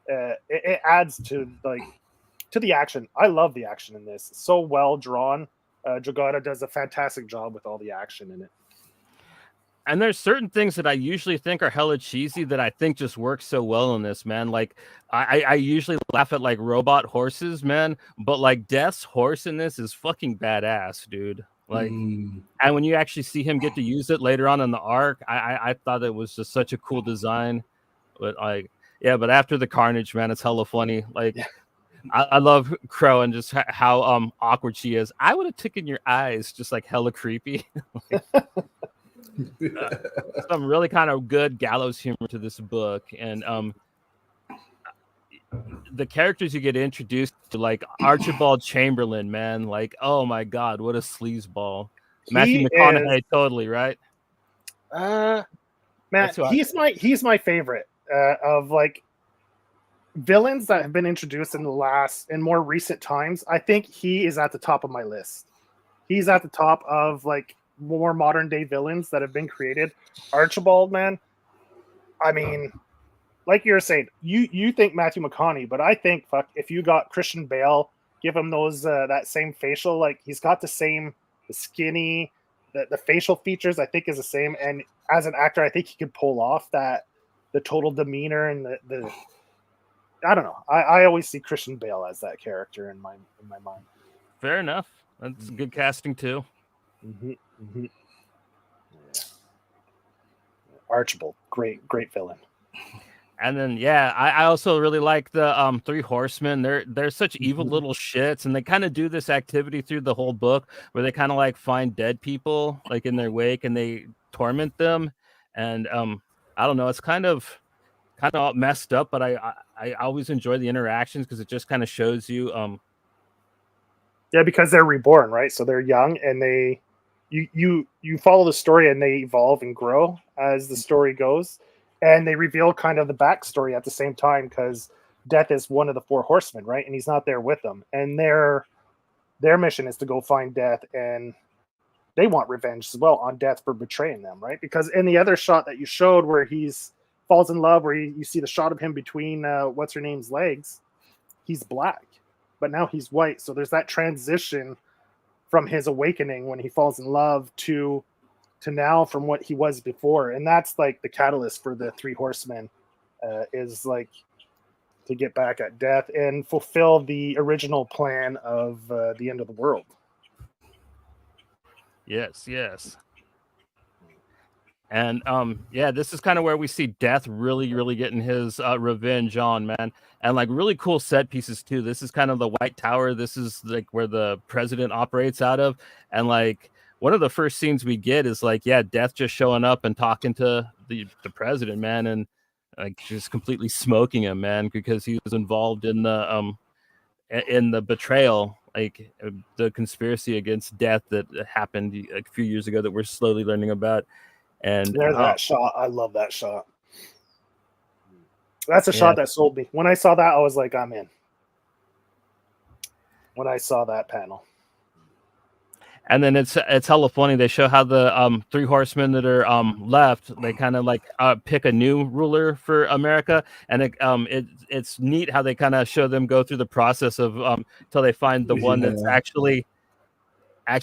it adds to the action. I love the action in this. It's so well drawn. Dragotta does a fantastic job with all the action in it. And there's certain things that I usually think are hella cheesy that I think just work so well in this, man. Like I usually laugh at like robot horses, man, but like Death's horse in this is fucking badass, dude. Like, and when you actually see him get to use it later on in the arc, I thought it was just such a cool design. But like, but after the carnage, man, it's hella funny. Like, I love Crow and just how awkward she is. I would have taken your eyes, just like hella creepy. Some really kind of good gallows humor to this book, and the characters you get introduced to, like Archibald Chamberlain, man, like oh my god, what a sleazeball. Matthew McConaughey, totally right. Matt, he's my favorite of like villains that have been introduced in more recent times, I think he is at the top of my list. He's at the top of like more modern day villains that have been created. Archibald, man. I mean, like you're saying, you think Matthew McConaughey, but I think if you got Christian Bale, give him those that same facial, like he's got the skinny, the facial features I think is the same, and as an actor, I think he could pull off the total demeanor and the I don't know. I always see Christian Bale as that character in my mind. Fair enough. That's good casting too. Mm-hmm, mm-hmm. Yeah. Archibald, great villain. And then I also really like the Three Horsemen. They're such evil little shits, and they kind of do this activity through the whole book where they kind of like find dead people like in their wake and they torment them. And I don't know, it's kind of messed up, but I always enjoy the interactions because it just kind of shows you yeah, because they're reborn, right? So they're young and you follow the story and they evolve and grow as the story goes. And they reveal kind of the backstory at the same time because Death is one of the Four Horsemen, right? And he's not there with them. And their mission is to go find Death, and they want revenge as well on Death for betraying them, right? Because in the other shot that you showed where he's falls in love, where you see the shot of him between what's her name's legs, he's black, but now he's white. So there's that transition from his awakening when he falls in love to now from what he was before. And that's like the catalyst for the Three Horsemen is like to get back at Death and fulfill the original plan of the end of the world. Yes. And this is kind of where we see Death really getting his revenge on, man. And like really cool set pieces too. This is kind of the White Tower. This is like where the president operates out of. And like one of the first scenes we get is like, Death just showing up and talking to the president, man, and like just completely smoking him, man, because he was involved in the betrayal, like the conspiracy against Death that happened a few years ago that we're slowly learning about. And there's that shot. I love that shot. That's a shot that sold me. When I saw that, I was like, I'm in. When I saw that panel. And then it's hella funny. They show how the Three Horsemen that are left, they kind of like pick a new ruler for America, and it's neat how they kind of show them go through the process of till they find the one that's actually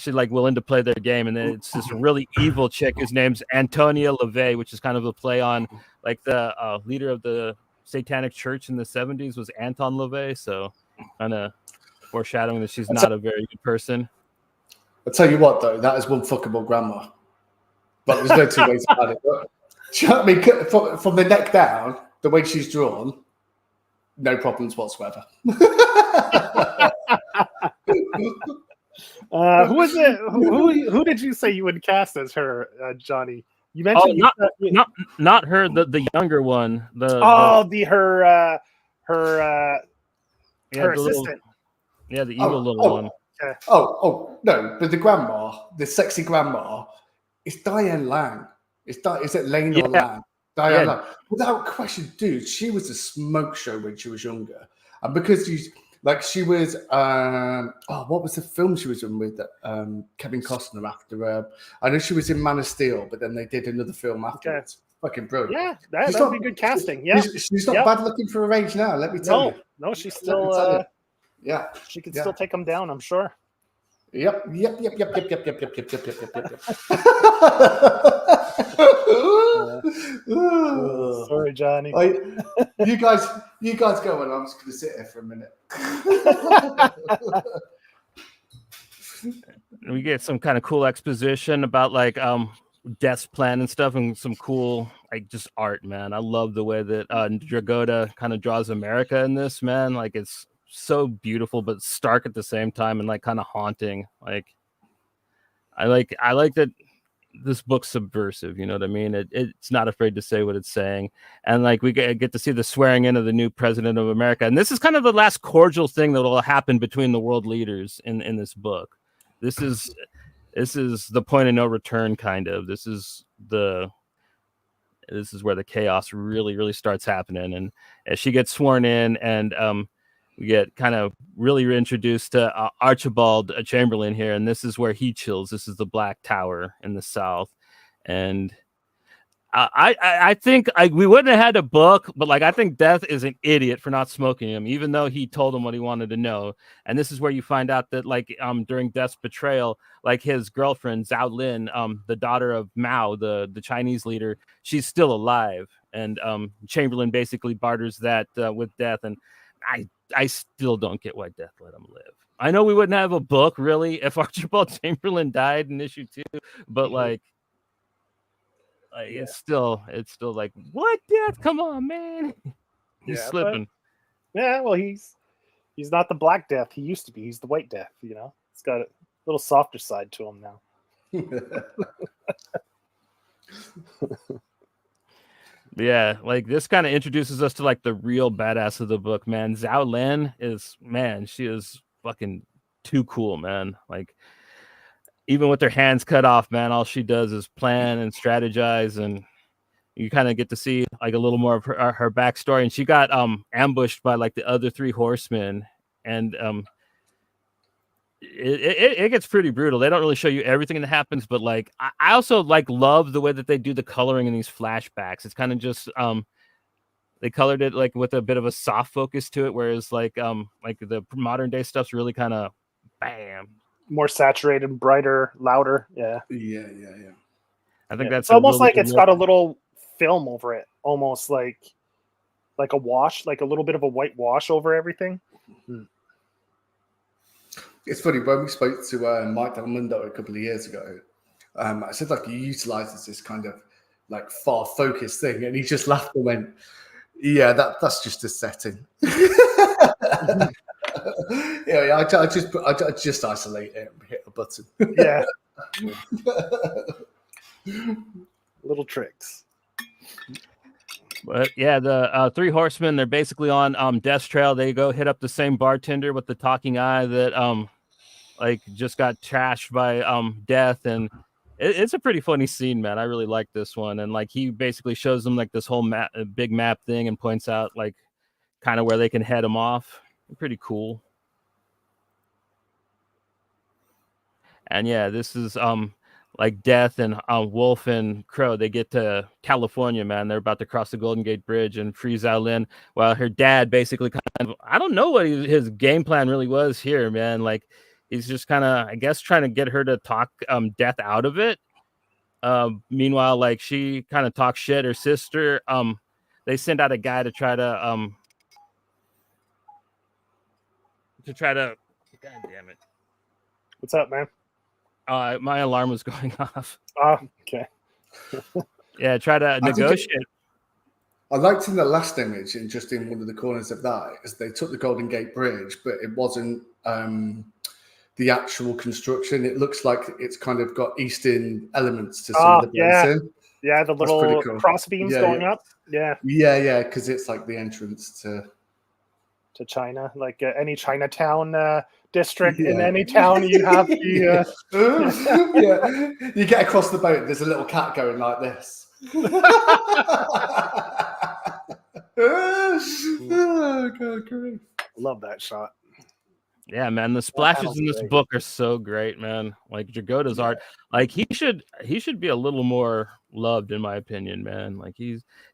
like willing to play their game. And then it's this really evil chick whose name's Antonia LaVey, which is kind of a play on like the leader of the Satanic Church in the 70s was Anton LaVey, so kind of foreshadowing that she's not a very good person. I'll tell you what, though, that is one fuckable grandma. But there's no two ways about it. But, do you know what I mean? From the neck down, the way she's drawn, no problems whatsoever. Who was it? Who did you say you would cast as her, Johnny? You mentioned not her, the younger one. Her assistant. The evil little one. Okay. Oh no! But the grandma, the sexy grandma, it's Diane Lang. Is it Lane or Lang? Diane Lang. Without question, dude, she was a smoke show when she was younger, and because she was what was the film she was in with Kevin Costner after? I know she was in Man of Steel, but then they did another film afterwards. Fucking brilliant. Yeah, that would be good casting. Yeah, she's not bad looking for her age now. Let me tell you. No, she's still. Yeah, she can still take them down, I'm sure. Yep. Sorry, Johnny. You guys go on. I'm just going to sit here for a minute. We get some kind of cool exposition about like Death's plan and stuff, and some cool like just art, man. I love the way that Dragotta kind of draws America in this, man. Like it's so beautiful but stark at the same time and like kind of haunting. Like I like that this book's subversive, you know what I mean? It's not afraid to say what it's saying, and like we get to see the swearing in of the new president of America, and this is kind of the last cordial thing that will happen between the world leaders in this book. This is the point of no return, kind of. This is this is where the chaos really starts happening. And as she gets sworn in, and we get kind of really reintroduced to Archibald Chamberlain here, and this is where he chills. This is the Black Tower in the South, and I think we wouldn't have had a book, but like I think Death is an idiot for not smoking him, even though he told him what he wanted to know. And this is where you find out that like during Death's betrayal, like his girlfriend Zhao Lin, the daughter of Mao, the Chinese leader, she's still alive, and Chamberlain basically barters that with Death, and I still don't get why Death let him live. I know we wouldn't have a book really if Archibald Chamberlain died in issue 2, but like. It's still like, what, Death? Come on, man. He's slipping. Well, he's not the Black Death he used to be. He's the White Death, you know. He's got a little softer side to him now. Yeah, like this kind of introduces us to like the real badass of the book, man. Zhao Lin she is fucking too cool, man. Like, even with her hands cut off, man, all she does is plan and strategize, and you kind of get to see like a little more of her backstory. And she got ambushed by like the other 3 horsemen, and it gets pretty brutal. They don't really show you everything that happens, but like I also like love the way that they do the coloring in these flashbacks. It's kind of just they colored it like with a bit of a soft focus to it, whereas like the modern day stuff's really kind of bam. More saturated, brighter, louder. Yeah. I think that's it's almost like it's got a little film over it, almost like a wash, like a little bit of a white wash over everything. It's funny, when we spoke to Mike Del Mundo a couple of years ago, I said like he utilizes this kind of like far focused thing, and he just laughed and went, "Yeah, that's just a setting." I just isolate it and hit a button. Yeah. Little tricks. But yeah, the 3 horsemen, they're basically on Death's trail. They go hit up the same bartender with the talking eye that like just got trashed by Death, and it's a pretty funny scene, man. I really like this one. And like he basically shows them like this whole big map thing and points out like kind of where they can head him off. Pretty cool. And yeah, this is like Death and Wolf and Crow. They get to California, man. They're about to cross the Golden Gate Bridge and free Zhao Lin, while her dad basically kind of, I don't know what his game plan really was here, man. Like he's just kind of, I guess, trying to get her to talk Death out of it. Meanwhile, like she kind of talks shit. Her sister, they send out a guy to try to God damn it. What's up, man? My alarm was going off. Oh, okay. Yeah, try to negotiate. I liked in the last image, and just in one of the corners of that, is they took the Golden Gate Bridge, but it wasn't the actual construction. It looks like it's kind of got Eastern elements to some of the bracing. Yeah, the little cool. cross beams going up. Yeah, because it's like the entrance to China, like any Chinatown district in any town. You have the you get across the boat. There's a little cat going like this. Oh God, great! Love that shot. Yeah, man, the splashes in this book are so great, man. Like Dragotta's art, like he should be a little more loved, in my opinion, man. Like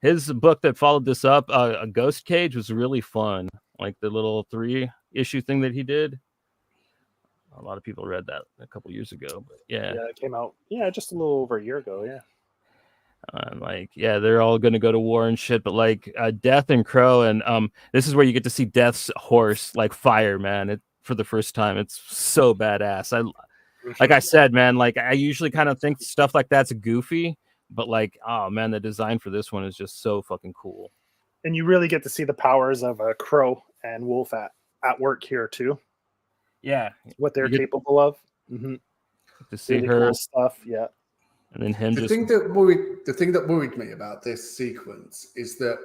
his book that followed this up, a Ghost Cage, was really fun. Like the little 3-issue thing that he did. A lot of people read that a couple years ago, but yeah, it came out just a little over a year ago. They're all gonna go to war and shit, but like Death and Crow, and this is where you get to see Death's horse like fire, man. For the first time, it's so badass. Like I said, man, like I usually kind of think stuff like that's goofy, but like, oh man, the design for this one is just so fucking cool. And you really get to see the powers of Crow and Wolf at work here too. Yeah, what they're capable of. To see really her cool stuff, yeah. And then him. The thing that worried me about this sequence is that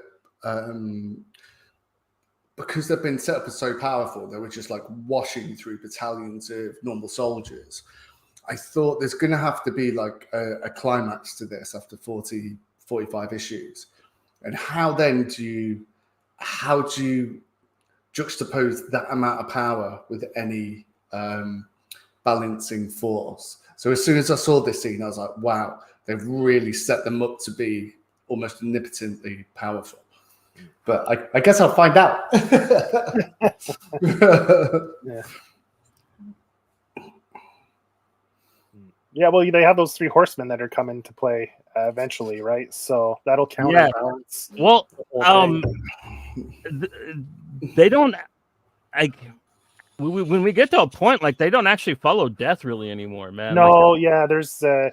because they've been set up as so powerful, they were just like washing through battalions of normal soldiers. I thought there's going to have to be like a climax to this after 40 45 issues. And how then do you juxtapose that amount of power with any balancing force? So as soon as I saw this scene, I was like, wow, they've really set them up to be almost omnipotently powerful. But I guess I'll find out. Yeah. Yeah, well, they have those 3 horsemen that are coming to play eventually, right? So that'll counterbalance. Well, the whole they don't like when we get to a point like they don't actually follow death really anymore, man. No, yeah, there's I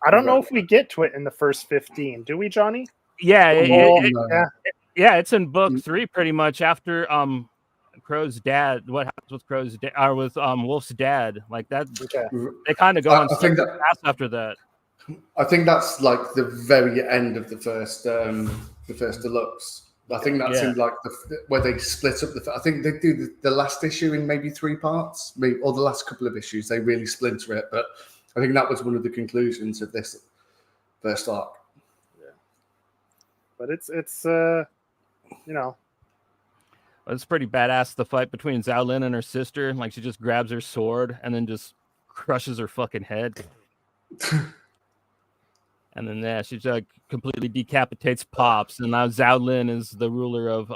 don't know if we get to it in the first 15. Do we, Johnny? Yeah, Yeah. it's in book 3 pretty much after Crow's dad. What happens with Crow's dad or with Wolf's dad? Like that, they kind of go on think that fast after that. I think that's like the very end of the first deluxe. I think that's in like where they split up I think they do the last issue in maybe 3 parts, maybe, or the last couple of issues. They really splinter it, but I think that was one of the conclusions of this first arc. Yeah, but it's you know, it's pretty badass, the fight between Zhao Lin and her sister. Like she just grabs her sword and then just crushes her fucking head. And then she like completely decapitates Pops, and now Zhao Lin is the ruler of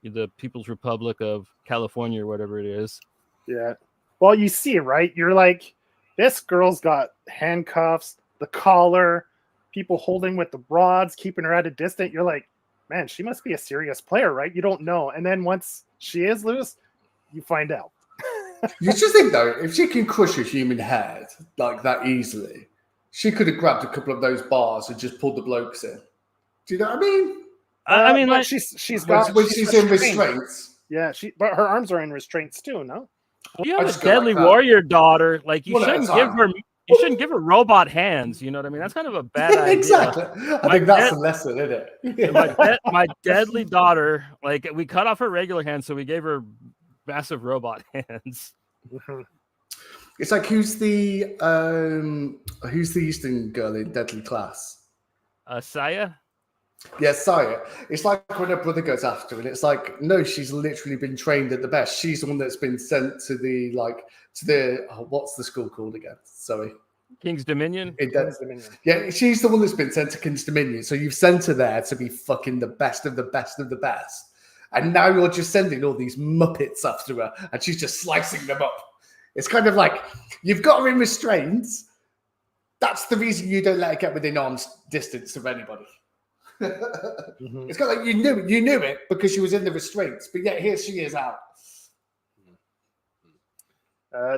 the People's Republic of California or whatever it is. Yeah. Well, you see, right? You're like, this girl's got handcuffs, the collar, people holding with the rods, keeping her at a distance. You're like, man, she must be a serious player, right? You don't know. And then once she is loose, you find out. You just think though, if she can crush a human head like that easily, she could have grabbed a couple of those bars and just pulled the blokes in. Do you know what I mean? I mean, like she's when she's in restraints. Yeah, but her arms are in restraints too. No, you have a deadly warrior daughter. Like you shouldn't give her. You shouldn't give her robot hands. You know what I mean? That's kind of a bad idea. Exactly. I think that's the lesson, isn't it? My deadly daughter. Like we cut off her regular hands, so we gave her massive robot hands. It's like who's the Eastern girl in Deadly Class? Saya? Yeah, Saya. It's like when her brother goes after her, and it's like, no, she's literally been trained at the best. She's the one that's been sent to the what's the school called again? Sorry. King's Dominion? King's Dominion. Yeah, she's the one that's been sent to King's Dominion. So you've sent her there to be fucking the best of the best of the best. And now you're just sending all these Muppets after her, and she's just slicing them up. It's kind of like, you've got her in restraints. That's the reason you don't let her get within arm's distance of anybody. It's kind of like you knew it because she was in the restraints, but yet here she is out.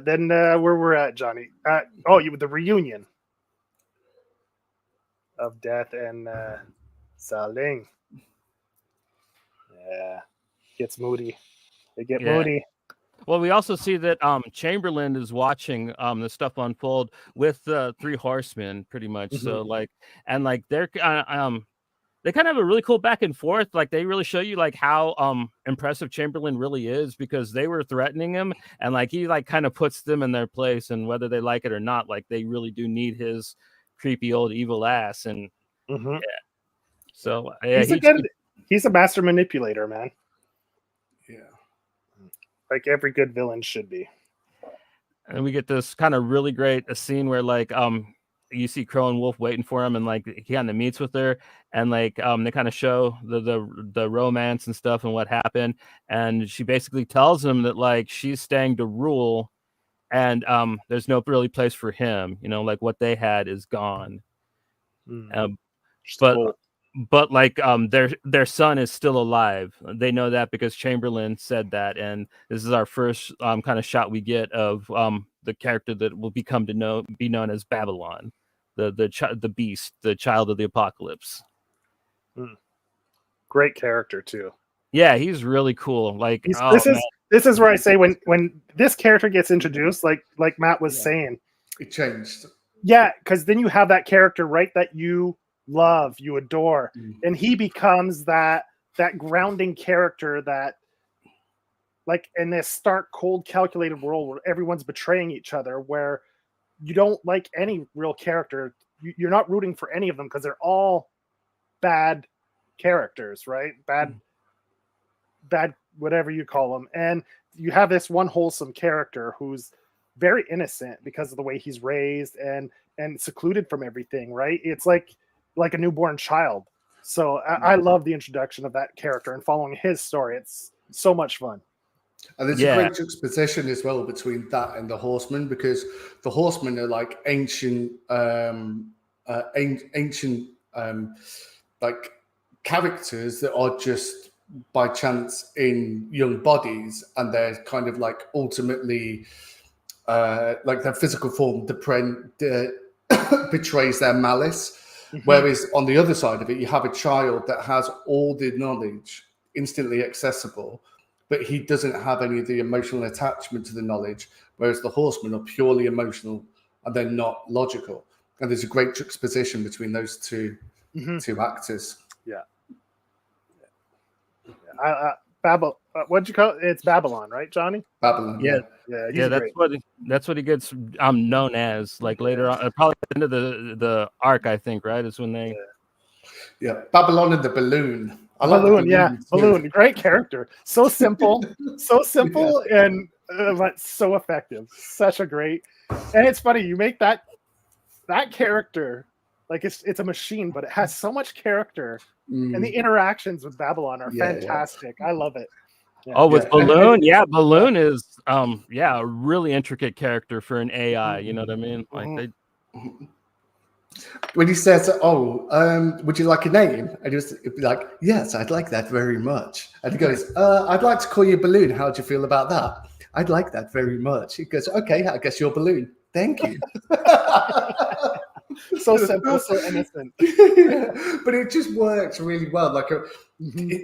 Then where we're at, Johnny? The reunion of Death and Saling. Yeah, gets moody. They get moody. Well, we also see that Chamberlain is watching the stuff unfold with the 3 horsemen, pretty much. So like, and like they're they kind of have a really cool back and forth. Like they really show you like how impressive Chamberlain really is, because they were threatening him, and like he like kind of puts them in their place, and whether they like it or not, like they really do need his creepy old evil ass. And yeah, so yeah, he's a master manipulator, man. Yeah. Like every good villain should be. And we get this kind of really great scene where like you see Crow and Wolf waiting for him, and like he kind of meets with her, and like they kind of show the romance and stuff and what happened, and she basically tells him that like she's staying to rule, and there's no really place for him, you know, like what they had is gone. But like their son is still alive. They know that because Chamberlain said that, and this is our first kind of shot we get of the character that will be known as Babylon, the beast, the child of the apocalypse. Great character too. Yeah, he's really cool. Like this is where I say when this character gets introduced, like Matt was saying, it changed. Yeah, because then you have that character, right, that you love, you adore, and he becomes that grounding character that, like, in this stark, cold, calculated world where everyone's betraying each other, where you don't like any real character, you're not rooting for any of them because they're all bad characters, right? Bad, whatever you call them. And you have this one wholesome character who's very innocent because of the way he's raised and secluded from everything, right? It's like a newborn child. So I love the introduction of that character and following his story. It's so much fun. And there's a great juxtaposition as well between that and the Horsemen, because the Horsemen are like ancient like characters that are just by chance in young bodies, and they're kind of like ultimately like their physical form betrays their malice. Whereas on the other side of it, you have a child that has all the knowledge instantly accessible, but he doesn't have any of the emotional attachment to the knowledge, whereas the Horsemen are purely emotional and they're not logical. And there's a great juxtaposition between those two actors. Yeah. What'd you call it? It's Babylon, right, Johnny? Babylon. Yeah. That's what he gets known as. Like later on, probably at the end of the arc, I think. Right, is when they. Yeah, Babylon and the Balloon. I love Balloon, the Balloon. Great character. So simple, and but so effective. Such a great. And it's funny, you make that character like it's a machine, but it has so much character, and the interactions with Babylon are fantastic. I love it. Yeah. Oh, with Balloon, Balloon is a really intricate character for an AI. You know what I mean? Like when he says, would you like a name? And he was like, yes, I'd like that very much. And he goes, I'd like to call you Balloon. How do you feel about that? I'd like that very much. He goes, okay, I guess you're Balloon. Thank you. So simple, so innocent. But it just works really well. Like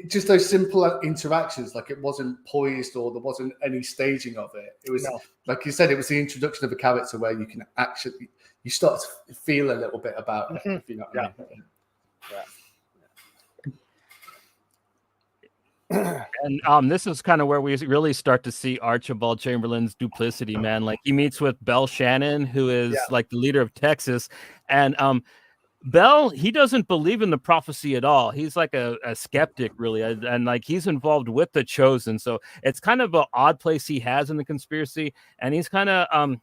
just those simple interactions. Like it wasn't poised or there wasn't any staging of it. It was like you said. It was the introduction of a character where you can actually start to feel a little bit about it. If you know what I mean. And this is kind of where we really start to see Archibald Chamberlain's duplicity, man. Like he meets with Bell Shannon, who is like the leader of Texas, and Bell, he doesn't believe in the prophecy at all. He's like a skeptic, really, and like he's involved with the Chosen. So it's kind of an odd place he has in the conspiracy, and he's kind of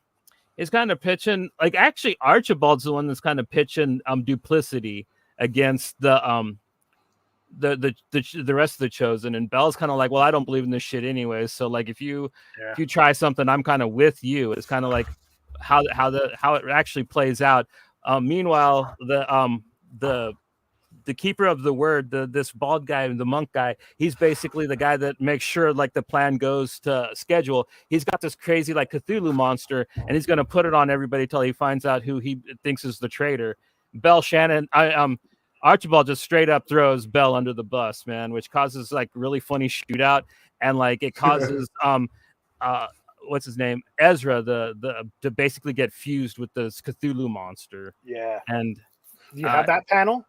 pitching, like actually Archibald's the one that's kind of pitching duplicity against the rest of the Chosen, and Bell's kind of like, well, I don't believe in this shit anyways. So like if you try something, I'm kind of with you. It's kind of like how it actually plays out. Meanwhile, the keeper of the word, this bald guy, the monk guy, he's basically the guy that makes sure like the plan goes to schedule. He's got this crazy like Cthulhu monster, and he's gonna put it on everybody till he finds out who he thinks is the traitor. Bell Shannon, Archibald just straight up throws Bell under the bus, man, which causes like really funny shootout, and like it causes what's his name, Ezra, to basically get fused with this Cthulhu monster. Yeah. And do you have that panel?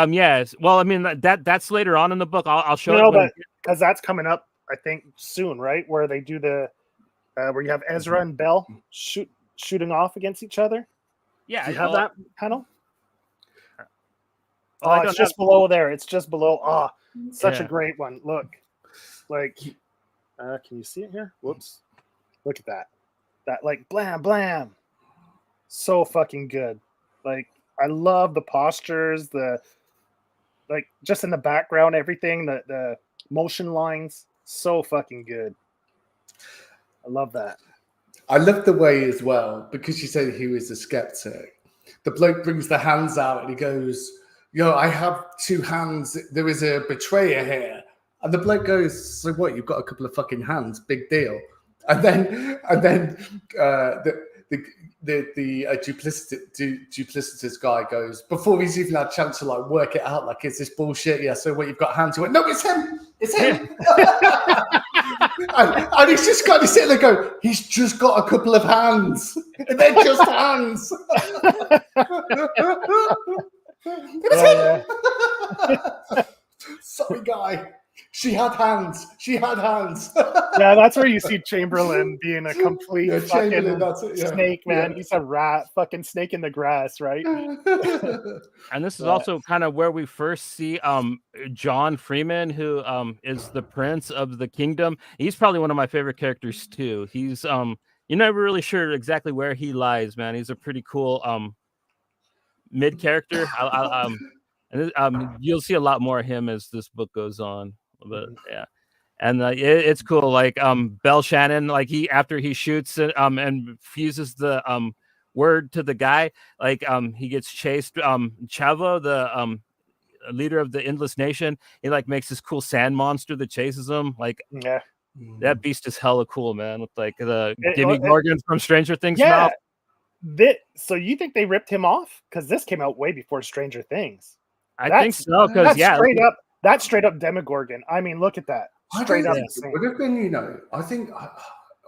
Yes. Well, I mean that's later on in the book. I'll show it. But because that's coming up, I think soon, right? Where they do the where you have Ezra and Bell shooting off against each other. Yeah. Do you have that panel? Oh, it's just below there. It's just below. Oh, such a great one. Look, like, can you see it here? Whoops. Look at that. That like blam blam. So fucking good. Like I love the postures, the like just in the background, everything, the motion lines. So fucking good. I love that. I love the way as well, because you said he was a skeptic. The bloke brings the hands out and he goes, yo, I have two hands. There is a betrayer here. And the bloke goes, so what? You've got a couple of fucking hands. Big deal. And then the duplicitous guy goes, before he's even had a chance to like work it out, like, is this bullshit? Yeah, so what, you've got hands? He went, no, it's him. It's him. and he's just kind of sitting there going, he's just got a couple of hands. And they're just hands. Sorry, guy. She had hands. Yeah, that's where you see Chamberlain being a complete Yeah, fucking Chamberlain, that's it, yeah. snake, man. Yeah. He's a rat, fucking snake in the grass, right? And this is also kind of where we first see John Freeman, who is the prince of the kingdom. He's probably one of my favorite characters too. He's you're never really sure exactly where he lies, man. He's a pretty cool mid character. You'll see a lot more of him as this book goes on. But yeah. And it's cool. Like Bell Shannon, like after he shoots it and fuses the word to the guy, like he gets chased. Chavo, the leader of the Endless Nation, he like makes this cool sand monster that chases him. Like that beast is hella cool, man. With like the Demogorgon from Stranger Things mouth. So you think they ripped him off? Because this came out way before Stranger Things. I think so. Because that's straight up Demogorgon. I mean, look at that. Straight up. It would have been, I think,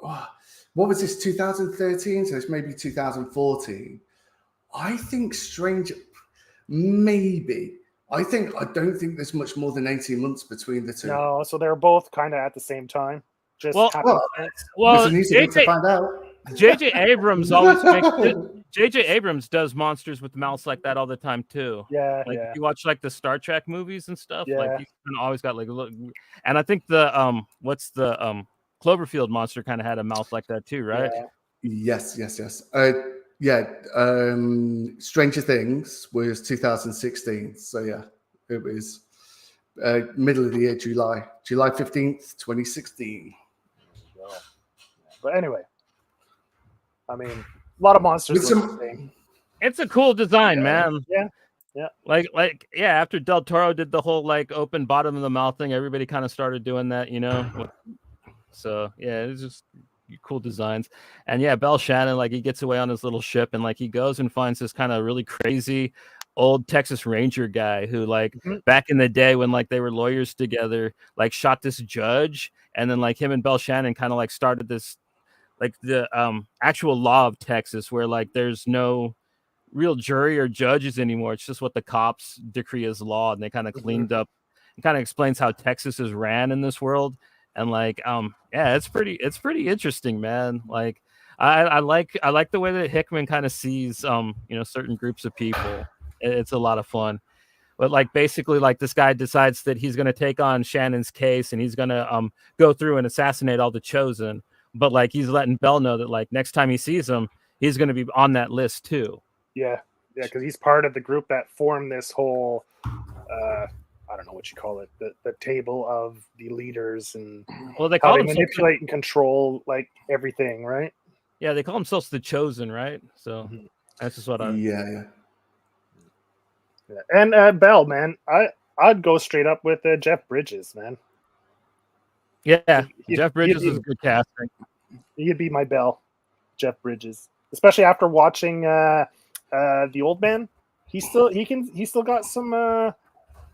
what was this, 2013? So it's maybe 2014. I think maybe. I don't think there's much more than 18 months between the two. No, so they're both kind of at the same time. Just to find out. J.J. Abrams always makes it. J.J. Abrams does monsters with mouths like that all the time too. Yeah, like if you watch like the Star Trek movies and stuff, like he's always got like a look. And I think the what's the Cloverfield monster kind of had a mouth like that too, right? Yeah. Yes. Stranger Things was 2016. So yeah, it was middle of the year, July 15th, 2016. But anyway, I mean, a lot of monsters. It's a cool design, man. Yeah. Like after Del Toro did the whole like open bottom of the mouth thing, everybody kind of started doing that, So yeah, it's just cool designs. And yeah, Bell Shannon, like he gets away on his little ship and like he goes and finds this kind of really crazy old Texas Ranger guy who like back in the day when like they were lawyers together, like shot this judge, and then like him and Bell Shannon kind of like started this like the actual law of Texas where like there's no real jury or judges anymore. It's just what the cops decree as law, and they kind of cleaned up. It kind of explains how Texas is ran in this world. And like it's pretty interesting, man. Like I like the way that Hickman kind of sees certain groups of people. It's a lot of fun. But like basically like this guy decides that he's going to take on Shannon's case and he's going to go through and assassinate all the Chosen. But like he's letting Bell know that like next time he sees him, he's going to be on that list too. Yeah, because he's part of the group that formed this whole I don't know what you call it, the table of the leaders, and they call them manipulate and control like everything, right? Yeah, they call themselves the Chosen, right? So that's just what I yeah. And Bell, man, I'd go straight up with Jeff Bridges, man. Yeah, Jeff Bridges is good casting. He'd be my Bell, Jeff Bridges, especially after watching The Old Man. He still got some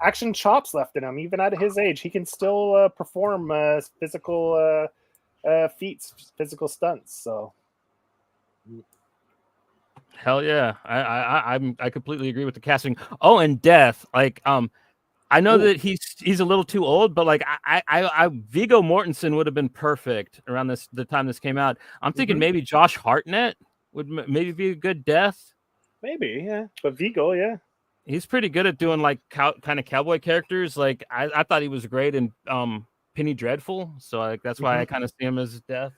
action chops left in him, even at his age. He can still perform physical feats, physical stunts. So, hell yeah, I completely agree with the casting. Oh, and Death, like I know that he's a little too old, but like I Viggo Mortensen would have been perfect around the time this came out. I'm thinking maybe Josh Hartnett would maybe be a good Death. Maybe, yeah, but Viggo, yeah. He's pretty good at doing like kind of cowboy characters. Like I thought he was great in Penny Dreadful, so that's why I kind of see him as Death.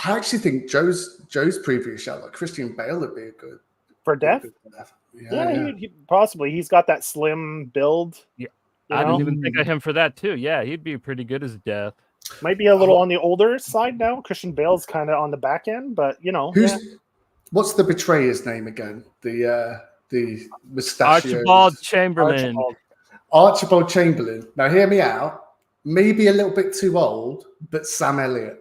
I actually think Joe's previous shout, like Christian Bale, would be a good for Death. Yeah. He possibly. He's got that slim build. Yeah, I didn't even think of him for that too. Yeah, he'd be pretty good as Death. Might be a little on the older side now. Christian Bale's kind of on the back end, but what's the betrayer's name again? The mustachioed Archibald Chamberlain. Archibald Chamberlain. Now, hear me out. Maybe a little bit too old, but Sam Elliott.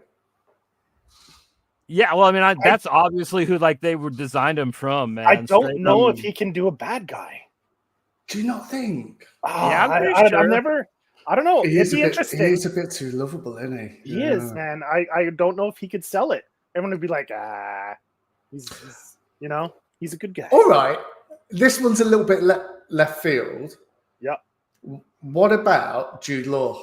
Yeah, well, I mean, that's obviously who like they were designed him from, man. I don't know if he can do a bad guy. Do you not think? Yeah, I've never. I don't know. It'd be interesting. He's a bit too lovable, isn't he? He is, man. I don't know if he could sell it. Everyone would be like, he's a good guy. All right. This one's a little bit left field. Yep. What about Jude Law?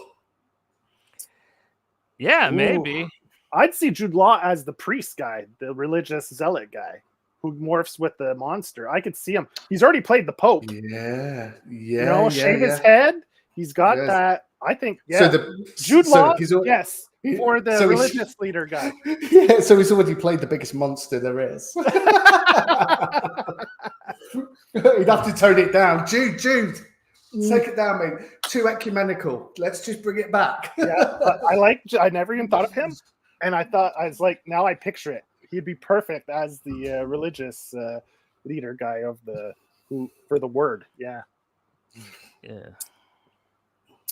Yeah, Ooh. maybe. I'd see Jude Law as the priest guy, the religious zealot guy who morphs with the monster. I could see him. He's already played the Pope. Yeah, Shave his head. He's got that. I think, So Jude Law, he's yes, for the religious leader guy. Yeah, so he's already played the biggest monster there is. He'd have to tone it down. Jude, take it down, mate. Too ecumenical. Let's just bring it back. I never even thought of him. And I was like, now I picture it. He'd be perfect as the religious leader guy for the word. Yeah. Yeah.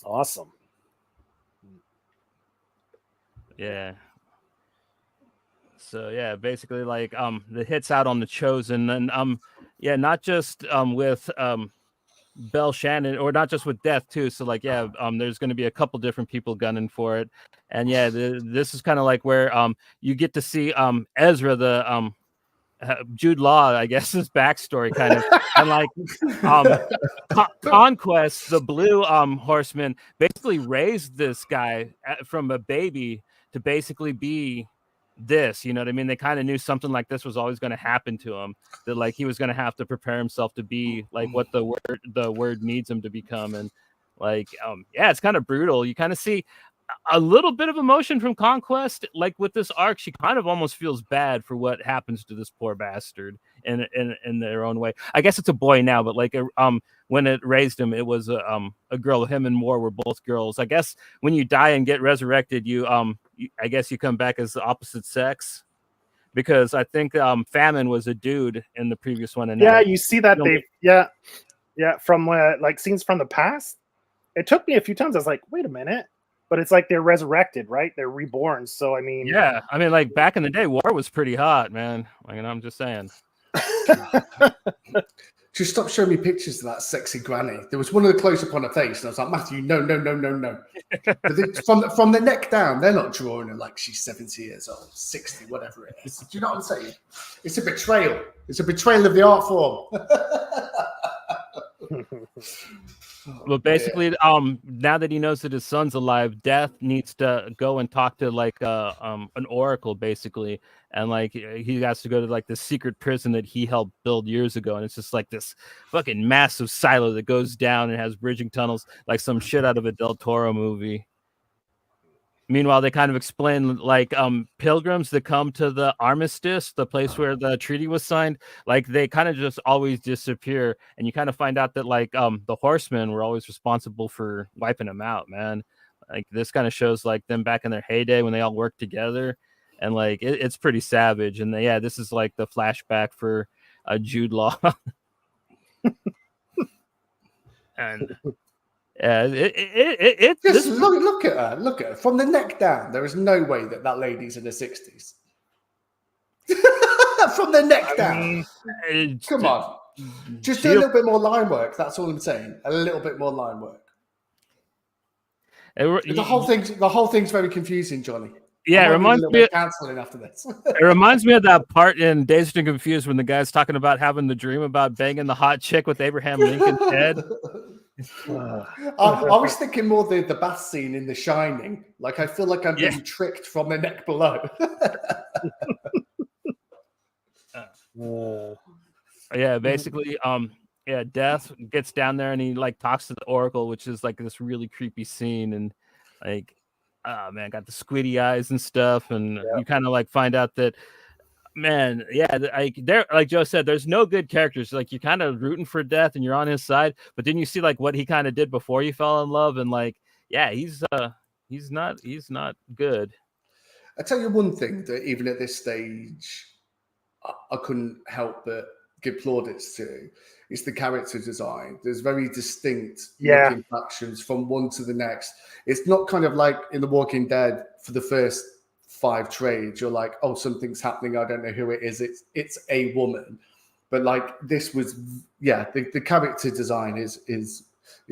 Awesome. Yeah. So yeah, basically like the hits out on the Chosen, and not just with Bell Shannon, or not just with Death too. So like there's going to be a couple different people gunning for it, and this is kind of like where you get to see Ezra, the Jude Law, I guess, his backstory kind of, and like Conquest, the blue horseman, basically raised this guy from a baby to basically be this, you know what I mean? They kind of knew something like this was always going to happen to him, that like he was going to have to prepare himself to be like what the word needs him to become. And like it's kind of brutal. You kind of see a little bit of emotion from Conquest, like with this arc. She kind of almost feels bad for what happens to this poor bastard in their own way. I guess it's a boy now, but like when it raised him, it was a girl. Him and Moore were both girls. I guess when you die and get resurrected, I guess you come back as the opposite sex, because I think Famine was a dude in the previous one. And you see that from like scenes from the past. It took me a few times. I was like, wait a minute. But it's like they're resurrected, right? They're reborn. So, I mean... Yeah. I mean, like, back in the day, War was pretty hot, man. Like, I'm just saying. Just stop showing me pictures of that sexy granny. There was one of the close-up on her face, and I was like, Matthew, no. But from the neck down, they're not drawing her like she's 70 years old, 60, whatever it is. Do you know what I'm saying? It's a betrayal. It's a betrayal of the art form. Well, basically, now that he knows that his son's alive, Death needs to go and talk to like an oracle, basically, and like he has to go to like the secret prison that he helped build years ago, and it's just like this fucking massive silo that goes down and has bridging tunnels, like some shit out of a Del Toro movie. Meanwhile, they kind of explain like pilgrims that come to the armistice, the place where the treaty was signed, like they kind of just always disappear. And you kind of find out that like the horsemen were always responsible for wiping them out, man. Like this kind of shows like them back in their heyday when they all worked together. And like it's pretty savage. And this is like the flashback for Jude Law. And just look at her. Look at her from the neck down. There is no way that lady's in her 60s. From the neck down. Come on, just do a little bit more line work. That's all I'm saying. A little bit more line work. The whole thing's very confusing, Johnny. Yeah, it reminds me of canceling after this. It reminds me of that part in Dazed and Confused when the guy's talking about having the dream about banging the hot chick with Abraham Lincoln's head. I was thinking more the bath scene in The Shining. Like I feel like I'm being tricked from the neck below. Basically, Death gets down there and he like talks to the Oracle, which is like this really creepy scene, and like, oh man, got the squiddy eyes and stuff, and you kind of like find out that, man, like Joe said, there's no good characters. Like you're kind of rooting for Death and you're on his side, but then you see like what he kind of did before you fell in love, and like, he's not good. I tell you one thing that even at this stage, I couldn't help but give plaudits to. It's the character design. There's very distinct looking factions from one to the next. It's not kind of like in The Walking Dead for the first 5 trades. You're like, oh, something's happening. I don't know who it is. It's a woman. But like this was, the character design is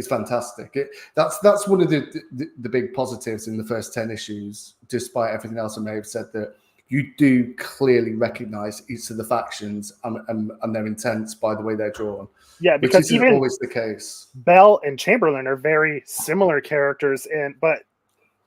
fantastic. That's one of the big positives in the first 10 issues, despite everything else I may have said, that you do clearly recognize each of the factions and their intents by the way they're drawn. Yeah, which because isn't even always the case. Bell and Chamberlain are very similar characters, but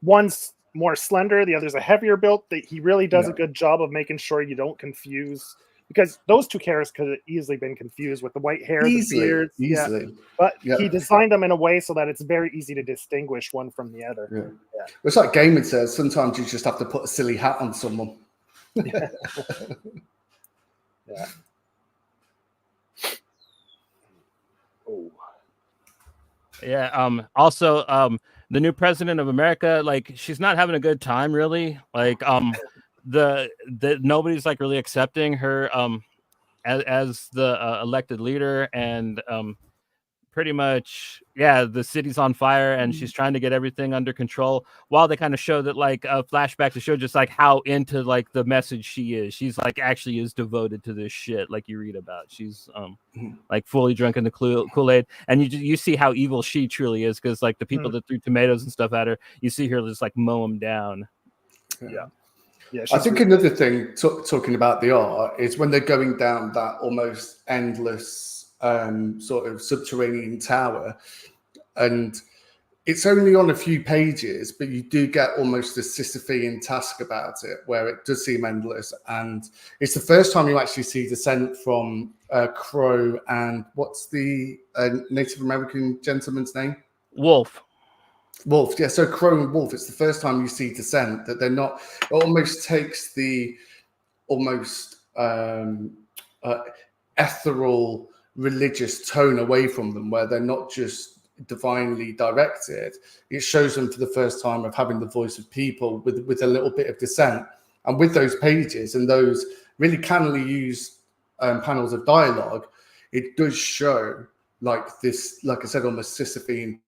one's more slender, the other's a heavier built. That he really does a good job of making sure you don't confuse, because those two characters could have easily been confused with the white hair, the beards. Easily. Yeah. But he designed them in a way so that it's very easy to distinguish one from the other. Yeah. It's like Gaiman says, sometimes you just have to put a silly hat on someone. Yeah. Oh. Yeah. Also, the new president of America, like, she's not having a good time, really. Like, the nobody's like really accepting her as the elected leader, and pretty much, yeah, the city's on fire, and she's trying to get everything under control. While they kind of show that, like, a flashback to show just like how into like the message she is. She's like actually is devoted to this shit, like you read about. She's like fully drunk in the Kool-Aid, and you see how evil she truly is, because like the people that threw tomatoes and stuff at her, you see her just like mow them down. Yeah. I think another thing talking about the art is when they're going down that almost endless sort of subterranean tower, and it's only on a few pages, but you do get almost a Sisyphean task about it, where it does seem endless. And it's the first time you actually see descent from Crow and what's the Native American gentleman's name? Wolf. Yeah, so Crow and Wolf, it's the first time you see descent, that they're not, it almost takes the almost ethereal religious tone away from them, where they're not just divinely directed. It shows them for the first time of having the voice of people with a little bit of dissent. And with those pages and those really cannily used panels of dialogue, it does show like this, like I said, almost Sisyphean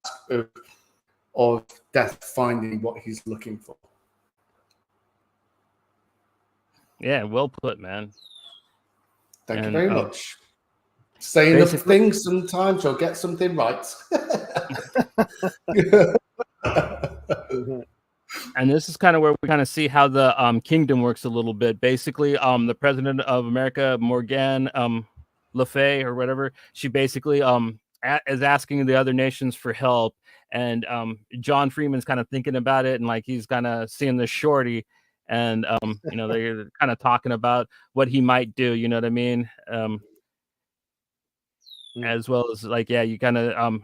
of Death finding what he's looking for. Yeah, well put, man. Thank you very much. Say enough things sometimes you'll get something right. And this is kind of where we kind of see how the kingdom works a little bit. Basically, the president of America, Morgan Le Fay or whatever, she basically is asking the other nations for help. And John Freeman's kind of thinking about it, and like he's kind of seeing the shorty, and you know, they're kind of talking about what he might do. You know what I mean? As well as like, yeah, you kind of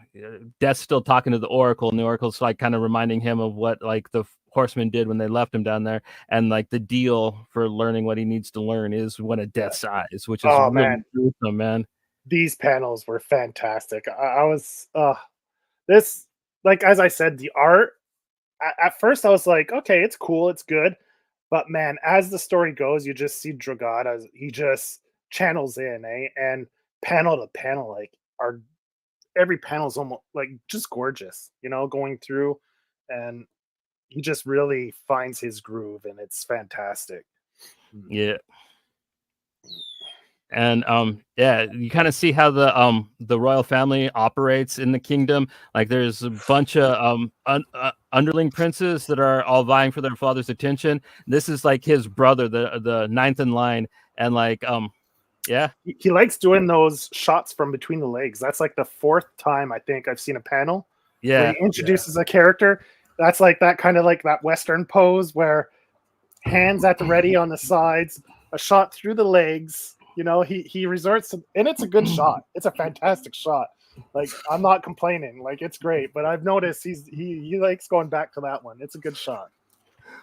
Death's still talking to the Oracle, and the Oracle's like kind of reminding him of what like the horsemen did when they left him down there, and like the deal for learning what he needs to learn is one of Death's eyes, which is really gruesome, man. These panels were fantastic. I was this, like, as I said, the art at first I was like, okay, it's cool, it's good, but man, as the story goes, you just see Dragotta, he just channels in, and panel to panel, like every panel is almost like just gorgeous, you know, going through, and he just really finds his groove, and it's fantastic. Yeah. And yeah, you kind of see how the royal family operates in the kingdom. Like there's a bunch of underling princes that are all vying for their father's attention. This is like his brother, the ninth in line, and like yeah, he likes doing those shots from between the legs. That's like the fourth time I think I've seen a panel. Yeah, where he introduces a character. That's like that kind of like that Western pose where hands at the ready on the sides, a shot through the legs. You know, he resorts to, and it's a good shot. It's a fantastic shot. Like, I'm not complaining. Like, it's great. But I've noticed he likes going back to that one. It's a good shot.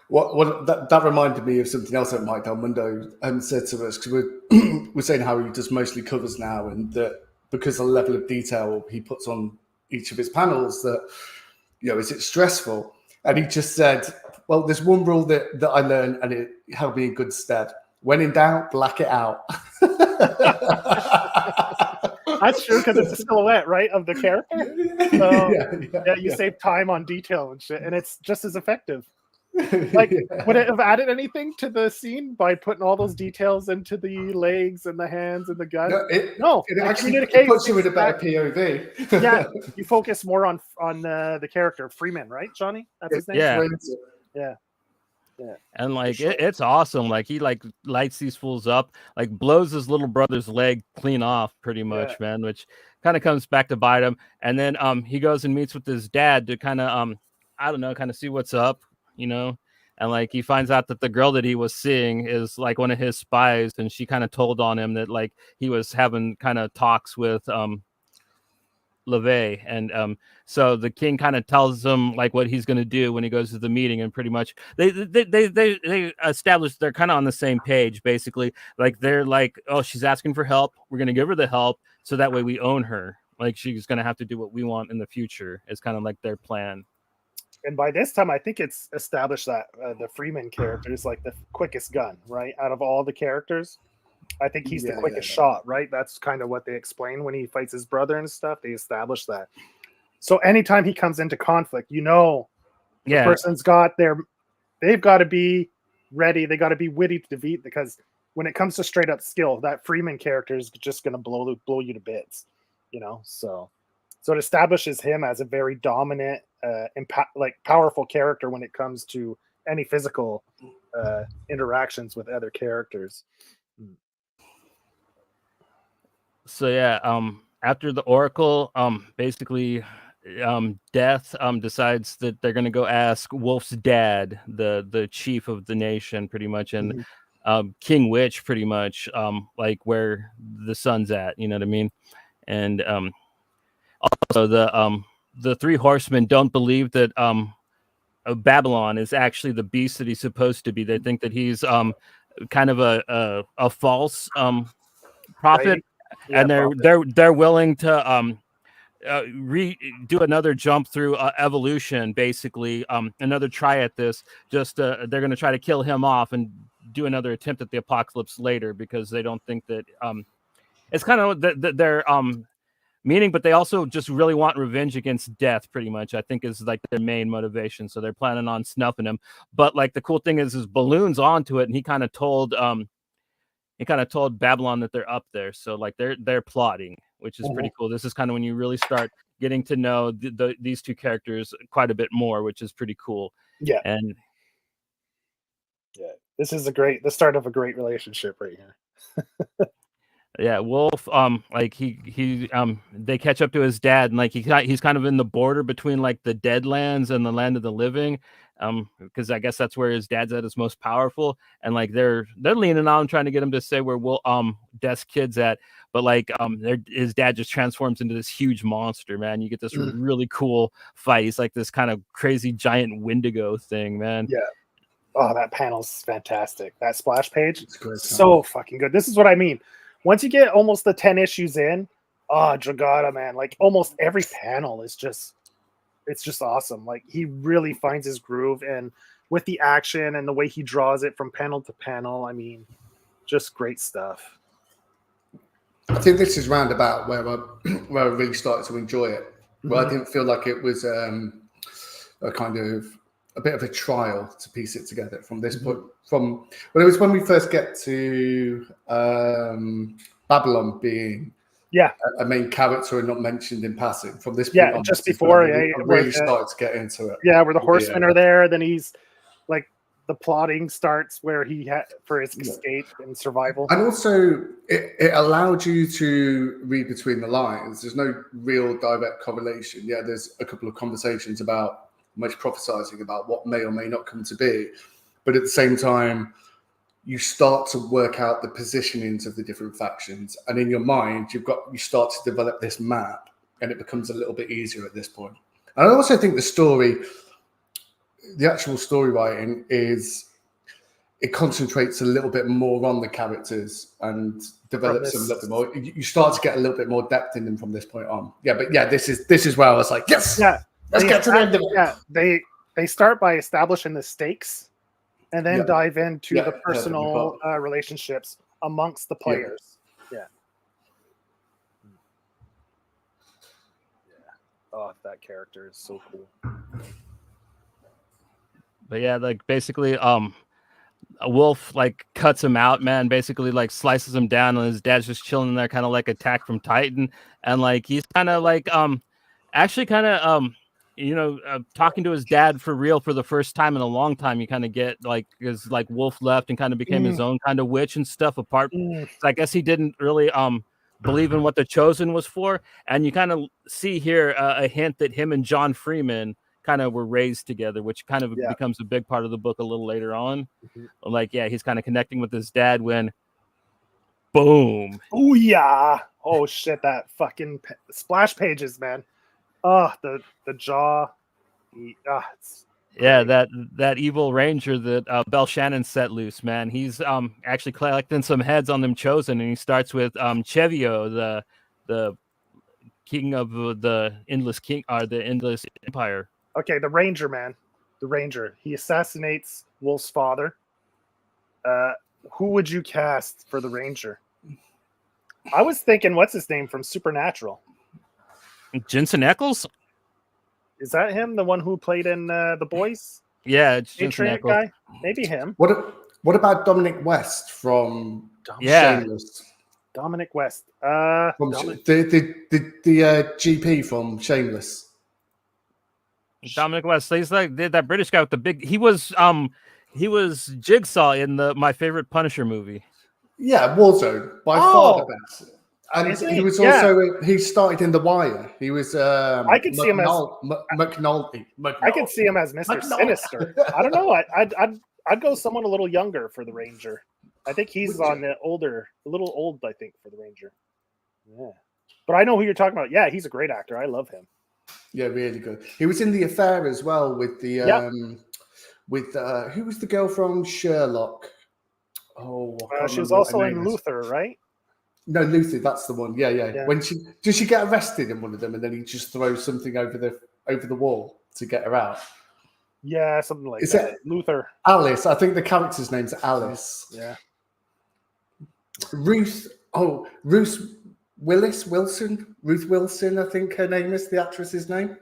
What that reminded me of something else that Mike Del Mundo said to us, because we're saying how he does mostly covers now, and that because of the level of detail he puts on each of his panels, that, you know, is it stressful? And he just said, well, there's one rule that I learned, and it held me in good stead. When in doubt, black it out. That's true, because it's a silhouette, right, of the character. So, you save time on detail and shit, and it's just as effective. Like, would it have added anything to the scene by putting all those details into the legs and the hands and the gun? No, it actually puts you in a better POV. Yeah, you focus more on the character Freeman, right, Johnny? That's his name. Yeah. Yeah. Yeah. And like sure. it's awesome. Like he like lights these fools up, like blows his little brother's leg clean off, pretty much, man. Which kind of comes back to bite him. And then he goes and meets with his dad to kind of I don't know, kind of see what's up, you know. And like he finds out that the girl that he was seeing is like one of his spies, and she kind of told on him that like he was having kind of talks with LeVay, and so the king kind of tells him like what he's going to do when he goes to the meeting, and pretty much they establish they're kind of on the same page, basically. Like they're like, oh, she's asking for help, we're going to give her the help so that way we own her, like she's going to have to do what we want in the future. It's kind of like their plan. And by this time, I think it's established that the Freeman character is like the quickest gun, right? Out of all the characters, I think he's the quickest shot, right? That's kind of what they explain when he fights his brother and stuff. They establish that. So anytime he comes into conflict, you know, the person's got they've got to be ready. They got to be witty to defeat, because when it comes to straight up skill, that Freeman character is just going to blow you to bits, you know? So it establishes him as a very dominant, like powerful character when it comes to any physical interactions with other characters. So yeah, after the Oracle, basically, Death decides that they're gonna go ask Wolf's dad, the chief of the nation, pretty much, and King Witch, pretty much, like where the sun's at. You know what I mean? And also the three horsemen don't believe that Babylon is actually the beast that he's supposed to be. They think that he's kind of a false prophet. Right. Yeah, and they're willing to do another jump through evolution, basically, another try at this. Just they're going to try to kill him off and do another attempt at the apocalypse later, because they don't think that it's kind of their meaning, but they also just really want revenge against Death, pretty much, I think, is like their main motivation. So they're planning on snuffing him. But like the cool thing is Balloon's onto it, and he kind of told Babylon that they're up there. So like they're plotting, which is pretty cool. This is kind of when you really start getting to know these two characters quite a bit more, which is pretty cool. Yeah. And yeah, this is the start of a great relationship right here. Yeah, Wolf, like they catch up to his dad, and like he's kind of in the border between like the Deadlands and the land of the living, because I guess that's where his dad's at his most powerful, and like they're leaning on him, trying to get him to say where Death's kid's at, but like his dad just transforms into this huge monster, man. You get this really cool fight. He's like this kind of crazy giant Wendigo thing, man. Yeah. Oh, that panel's fantastic. That splash page, so fucking good. This is what I mean. Once you get almost the 10 issues in, Dragotta, man, like almost every panel is it's just awesome. Like he really finds his groove, and with the action and the way he draws it from panel to panel, I mean, just great stuff. I think this is roundabout where I really started to enjoy it. Where I didn't feel like it was a kind of a bit of a trial to piece it together from this point. From when we first get to Babylon being a main character and not mentioned in passing. From this point on, just before I really started to get into it. Yeah, where the horsemen are there, then he's like the plotting starts where he had for his escape and survival. And also it allowed you to read between the lines. There's no real direct correlation. Yeah, there's a couple of conversations about much prophesizing about what may or may not come to be, but at the same time you start to work out the positionings of the different factions, and in your mind you start to develop this map, and it becomes a little bit easier at this point. And I also think the actual story writing it concentrates a little bit more on the characters and develops them a little bit more. You start to get a little bit more depth in them from this point on. This is where I was like, yes, let's get to the end of it. Yeah, they start by establishing the stakes, and then dive into the personal relationships amongst the players. Yeah. Oh, that character is so cool. But yeah, like basically, a Wolf like cuts him out, man. Basically, like slices him down, and his dad's just chilling there, kind of like Attack from Titan, and like he's kind of like actually kind of talking to his dad for real for the first time in a long time. You kind of get like, because like Wolf left and kind of became his own kind of witch and stuff. Apart, so I guess he didn't really believe in what the Chosen was for, and you kind of see here a hint that him and John Freeman kind of were raised together, which kind of becomes a big part of the book a little later on. Like, he's kind of connecting with his dad when, boom. Oh yeah. Oh shit, that fucking splash pages, man. Oh, the jaw. That evil ranger that Bell Shannon set loose, man. He's actually collecting some heads on them Chosen, and he starts with Chevio, the king of the Endless Empire. Okay, the Ranger, man. The Ranger. He assassinates Wolf's father. Who would you cast for the Ranger? I was thinking, what's his name from Supernatural? Jensen Ackles? Is that him? The one who played in The Boys? Yeah, it's Jensen Patriot Ackles. guy? Maybe him. What about Dominic West from Shameless? Dominic West. From the GP from Shameless. Dominic West. He's like that British guy with the big. He was Jigsaw in my favorite Punisher movie. Yeah, Warzone by far the best. And he was also he started in The Wire. He was I could see him as McNulty. I could see him as Mr. Sinister. I don't know. I'd go someone a little younger for the Ranger. I think he's a little old, I think, for the Ranger. Yeah. But I know who you're talking about. Yeah, he's a great actor. I love him. Yeah, really good. He was in The Affair as well with the who was the girl from Sherlock? Oh, she was also in Luther, right? No, Luther, that's the one. Yeah. When does she get arrested in one of them, and then he just throws something over the wall to get her out? Yeah, something like Is that. it Luther. Alice? I think the character's name's Alice. Yeah. Ruth Wilson, I think her name is, the actress's name.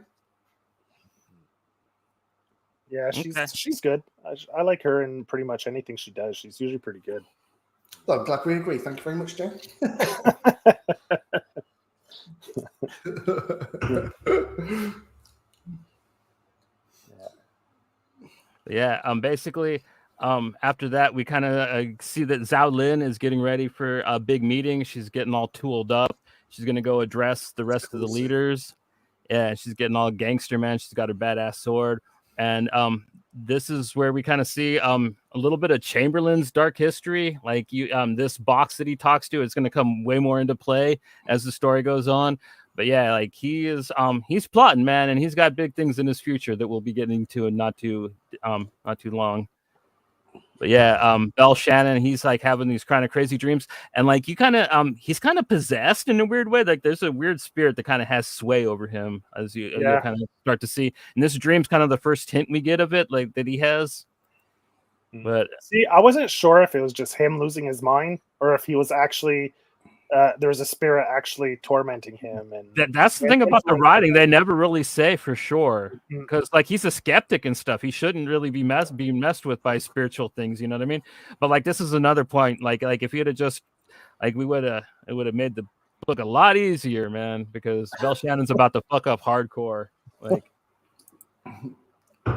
Yeah, she's good. I like her in pretty much anything she does. She's usually pretty good. Well, I'm glad we agree. Thank you very much, Joe. Basically, after that, we kind of see that Zhao Lin is getting ready for a big meeting. She's getting all tooled up. She's going to go address the rest of the leaders. Yeah, she's getting all gangster, man. She's got her badass sword. And this is where we kind of see a little bit of Chamberlain's dark history. Like this box that he talks to is going to come way more into play as the story goes on. But yeah, like he's plotting, man, and he's got big things in his future that we'll be getting to in not too long. But yeah, Bell Shannon, he's like having these kind of crazy dreams, and like he's kind of possessed in a weird way. Like there's a weird spirit that kind of has sway over him as you kind of start to see. And this dream's kind of the first hint we get of it, like that he has. But see, I wasn't sure if it was just him losing his mind or if he was actually there was a spirit actually tormenting him. And that's the thing about the writing; they never really say for sure, because like he's a skeptic and stuff. He shouldn't really be messed with by spiritual things. You know what I mean? But like this is another point. Like if he had just it would have made the book a lot easier, man. Because Bell Shannon's about to fuck up hardcore. Like.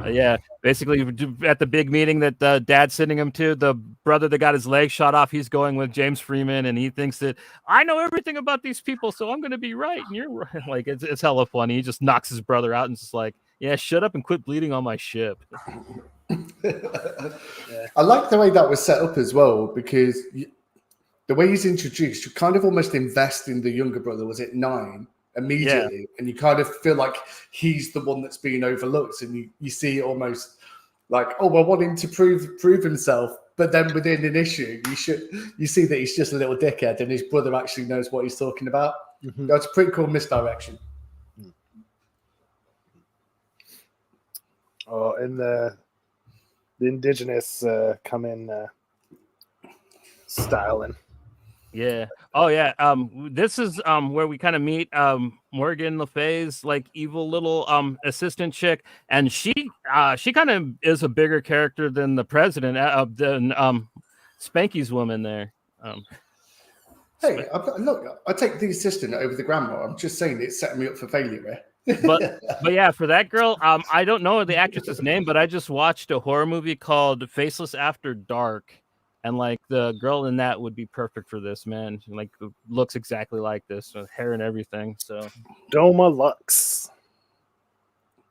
Yeah, basically at the big meeting that Dad's sending him to, the brother that got his leg shot off, he's going with James Freeman, and he thinks that I know everything about these people, so I'm going to be right, and you're right. Like it's hella funny. He just knocks his brother out and just like, yeah, shut up and quit bleeding on my ship. I like the way that was set up as well, because the way he's introduced, you kind of almost invest in the younger brother. Was it 9? Immediately, and you kind of feel like he's the one that's being overlooked, and you see it almost like, oh, I want him to prove himself, but then within an issue you see that he's just a little dickhead and his brother actually knows what he's talking about. That's a pretty cool misdirection. Oh, and the indigenous come in styling. Yeah. Oh, yeah. This is where we kind of meet Morgan Le Fay's like evil little assistant chick, and she kind of is a bigger character than the president, than Spanky's woman there. Hey, look, I take the assistant over the grandma. I'm just saying it's setting me up for failure here. But yeah, for that girl, I don't know the actress's name, but I just watched a horror movie called Faceless After Dark, and like the girl in that would be perfect for this, man. Like looks exactly like this, with hair and everything. So Doma Lux.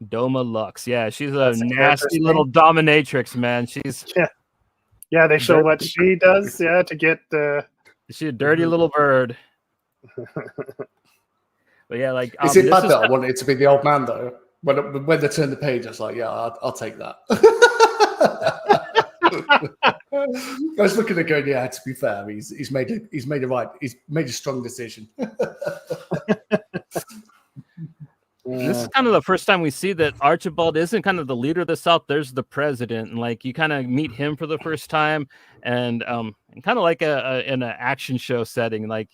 Doma Lux, yeah, she's a That's the character's nasty name? little dominatrix, man. She's Yeah, they show Dirty. what she does, to get she's a dirty little bird. But yeah, like Is it this bad is that I wanted it to be the old man though? When they turned the page, I was like, yeah, I'll take that. I was looking at going, yeah. To be fair, he's made a strong decision. This is kind of the first time we see that Archibald isn't kind of the leader of the South. There's the president, and like you kind of meet him for the first time, and kind of like in an action show setting. Like,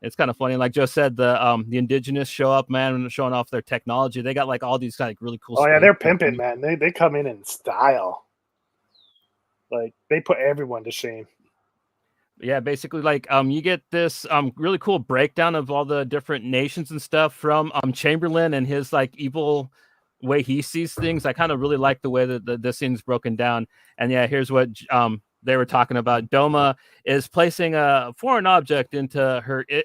it's kind of funny. Like Joe said, the indigenous show up, man, showing off their technology. They got like all these kind of really cool. Oh yeah, they're pimping, man. They come in style. Like they put everyone to shame. Yeah, basically, like you get this really cool breakdown of all the different nations and stuff from Chamberlain and his like evil way he sees things. I kind of really like the way that the scene's broken down. And yeah, here's what they were talking about. Doma is placing a foreign object into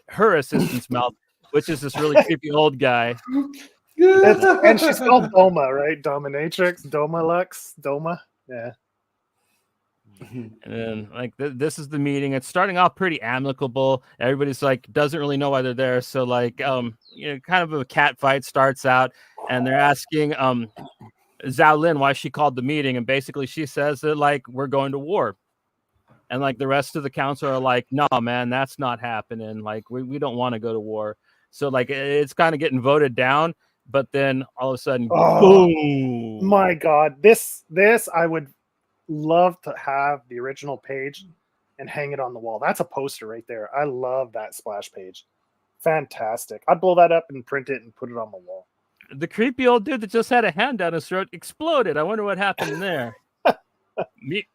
her assistant's mouth, which is this really creepy old guy. And she's called Doma, right? Dominatrix, Doma Lux, Doma. Yeah. And then like this is the meeting. It's starting off pretty amicable. Everybody's like doesn't really know why they're there. So like kind of a cat fight starts out, and they're asking Zhao Lin why she called the meeting, and basically she says that like we're going to war. And like the rest of the council are like, no, man, that's not happening. Like we don't want to go to war. So like it's kind of getting voted down, but then all of a sudden, boom! My God, this I would love to have the original page and hang it on the wall. That's a poster right there. I love that splash page. Fantastic. I'd blow that up and print it and put it on the wall. The creepy old dude that just had a hand down his throat exploded. I wonder what happened there.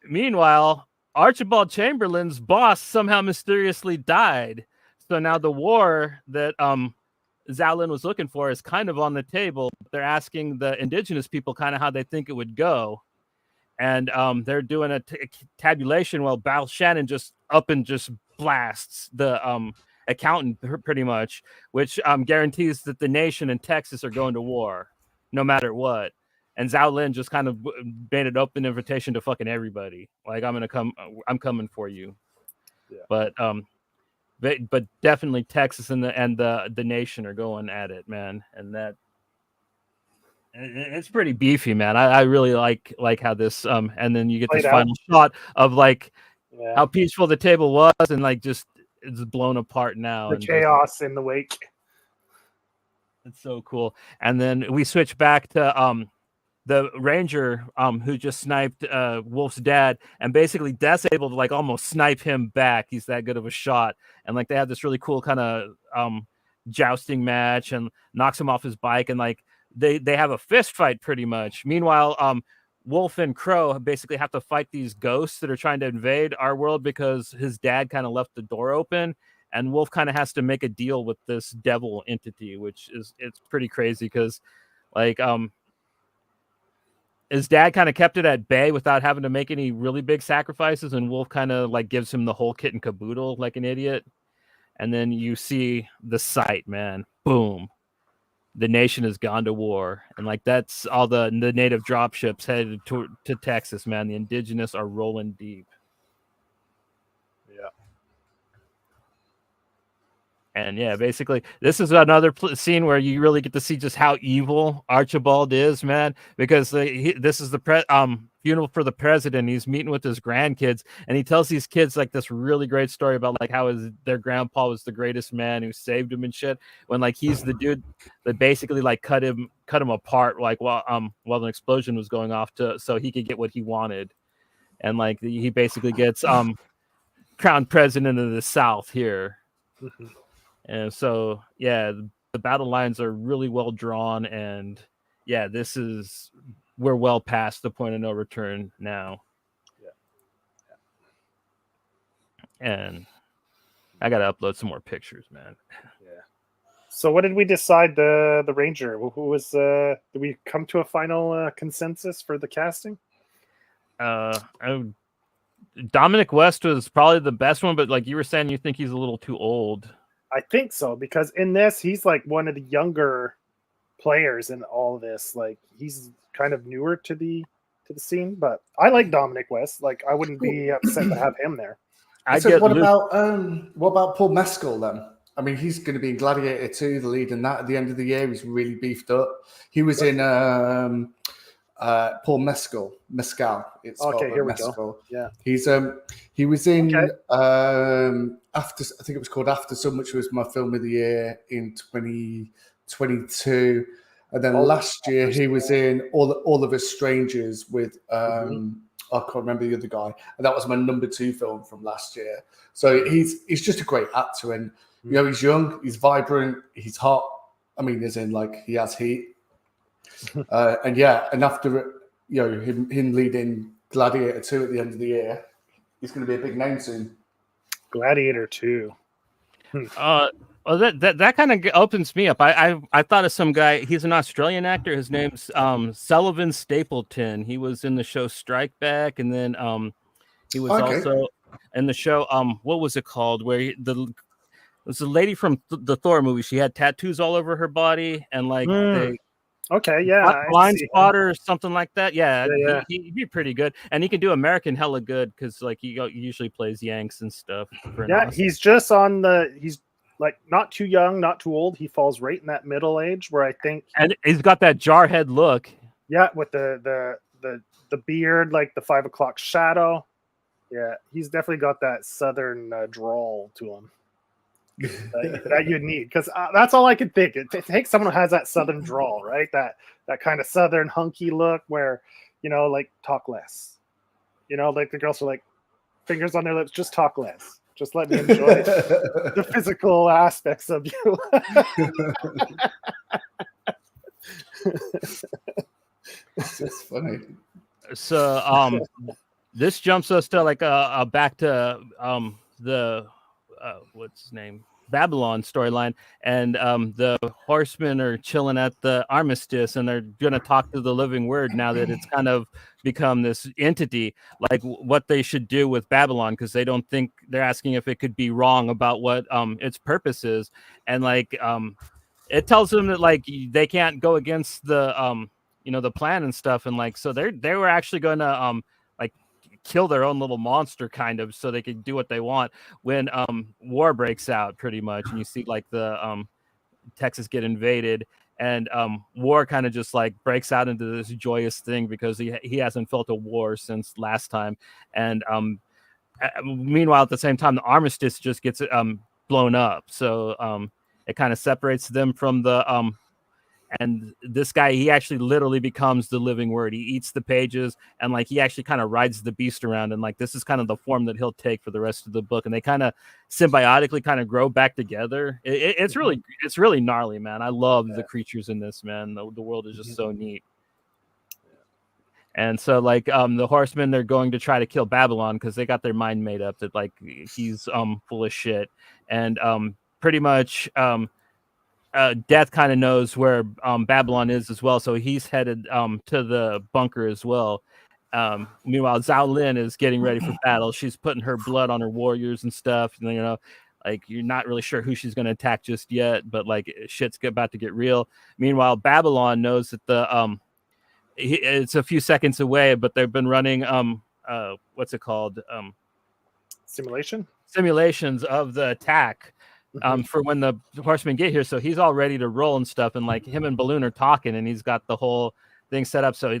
Meanwhile, Archibald Chamberlain's boss somehow mysteriously died. So now the war that Zhao Lin was looking for is kind of on the table. They're asking the indigenous people kind of how they think it would go. And they're doing a tabulation while Bal Shannon just up and just blasts the accountant pretty much, which guarantees that the nation and Texas are going to war no matter what. And Zhao Lin just kind of made an open invitation to fucking everybody. Like, I'm coming for you. Yeah. But definitely Texas and the nation are going at it, man. And that it's pretty beefy, man. I really like how this and then you get this final shot of like how peaceful the table was, and like just it's blown apart now. The and chaos in the wake. It's so cool. And then we switch back to the ranger who just sniped Wolf's dad, and basically Dad's able to like almost snipe him back. He's that good of a shot. And like they have this really cool kind of jousting match, and knocks him off his bike, and like they have a fist fight pretty much. Meanwhile, Wolf and Crow basically have to fight these ghosts that are trying to invade our world because his dad kind of left the door open, and Wolf kind of has to make a deal with this devil entity, which it's pretty crazy because like his dad kind of kept it at bay without having to make any really big sacrifices, and Wolf kind of like gives him the whole kit and caboodle like an idiot. And then you see the sight, man. Boom. The nation has gone to war, and like that's all the native dropships headed to Texas, man. The indigenous are rolling deep. Yeah. And yeah, basically, this is another scene where you really get to see just how evil Archibald is, man. Because this is the funeral for the president. He's meeting with his grandkids, and he tells these kids like this really great story about like how their grandpa was the greatest man who saved him and shit. When like he's the dude that basically like cut him apart like while an explosion was going off so he could get what he wanted, and like he basically gets crowned president of the South here. And so, yeah, the battle lines are really well drawn, and yeah, we're well past the point of no return now. Yeah. And I got to upload some more pictures, man. Yeah. So what did we decide the Ranger? Who was did we come to a final consensus for the casting? Dominic West was probably the best one, but like you were saying, you think he's a little too old. I think so, because in this he's like one of the younger players in all of this. Like he's kind of newer to the scene, but I like Dominic West. Like I wouldn't be upset to have him there. What about Paul Mescal then? I mean, he's going to be in Gladiator 2, the lead in that at the end of the year. He's really beefed up. He was in Paul Mescal. It's okay. Here we Mescal. go. Yeah, he was in After, I think it was called After Sun, which was my film of the year in 2022. And then last year he was in All of Us Strangers with I can't remember the other guy, and that was my number 2 film from last year. So he's just a great actor, and you know, he's young, he's vibrant, he's hot. I mean, as in like he has heat. And after him leading Gladiator 2 at the end of the year, he's going to be a big name soon. Gladiator 2. Well, that kind of opens me up. I thought of some guy. He's an Australian actor. His name's Sullivan Stapleton. He was in the show Strike Back, and then he was also in the show what was it called? Where it was a lady from the Thor movie. She had tattoos all over her body, and like blind spotter or something like that. Yeah. He'd be pretty good, and he can do American hella good because like he usually plays Yanks and stuff. He's just on he's like not too young, not too old. He falls right in that middle age where I think, and he's got that jarhead look. Yeah, with the beard, like the 5 o'clock shadow. Yeah, he's definitely got that southern drawl to him that you need, because that's all I could think. It takes someone who has that southern drawl, right? That kind of southern hunky look where, you know, like talk less. You know, like the girls are like fingers on their lips, just talk less. Just let me enjoy the physical aspects of you. It's funny. So this jumps us to like back to the what's his name? Babylon storyline, and the horsemen are chilling at the armistice, and they're gonna talk to the living word now that it's kind of become this entity, like what they should do with Babylon, because they don't think, they're asking if it could be wrong about what its purpose is, and like it tells them that like they can't go against the the plan and stuff, and like so they were actually gonna like kill their own little monster kind of, so they could do what they want when war breaks out pretty much, and you see like the Texas get invaded, and war kind of just like breaks out into this joyous thing because he hasn't felt a war since last time, and meanwhile at the same time the armistice just gets blown up, so it kind of separates them from the and this guy, he actually literally becomes the living word. He eats the pages, and like he actually kind of rides the beast around, and like this is kind of the form that he'll take for the rest of the book, and they kind of symbiotically kind of grow back together. It's really gnarly, man. I love the creatures in this, man. The world is just so neat. And so like the horsemen, they're going to try to kill Babylon because they got their mind made up that like he's full of shit, and pretty much Death kind of knows where Babylon is as well, so he's headed to the bunker as well. Meanwhile, Zhao Lin is getting ready for battle. She's putting her blood on her warriors and stuff, and you know, like you're not really sure who she's going to attack just yet, but like shit's about to get real. Meanwhile, Babylon knows that the it's a few seconds away, but they've been running what's it called, simulations of the attack for when the horsemen get here, so he's all ready to roll and stuff, and like him and Balloon are talking, and he's got the whole thing set up, so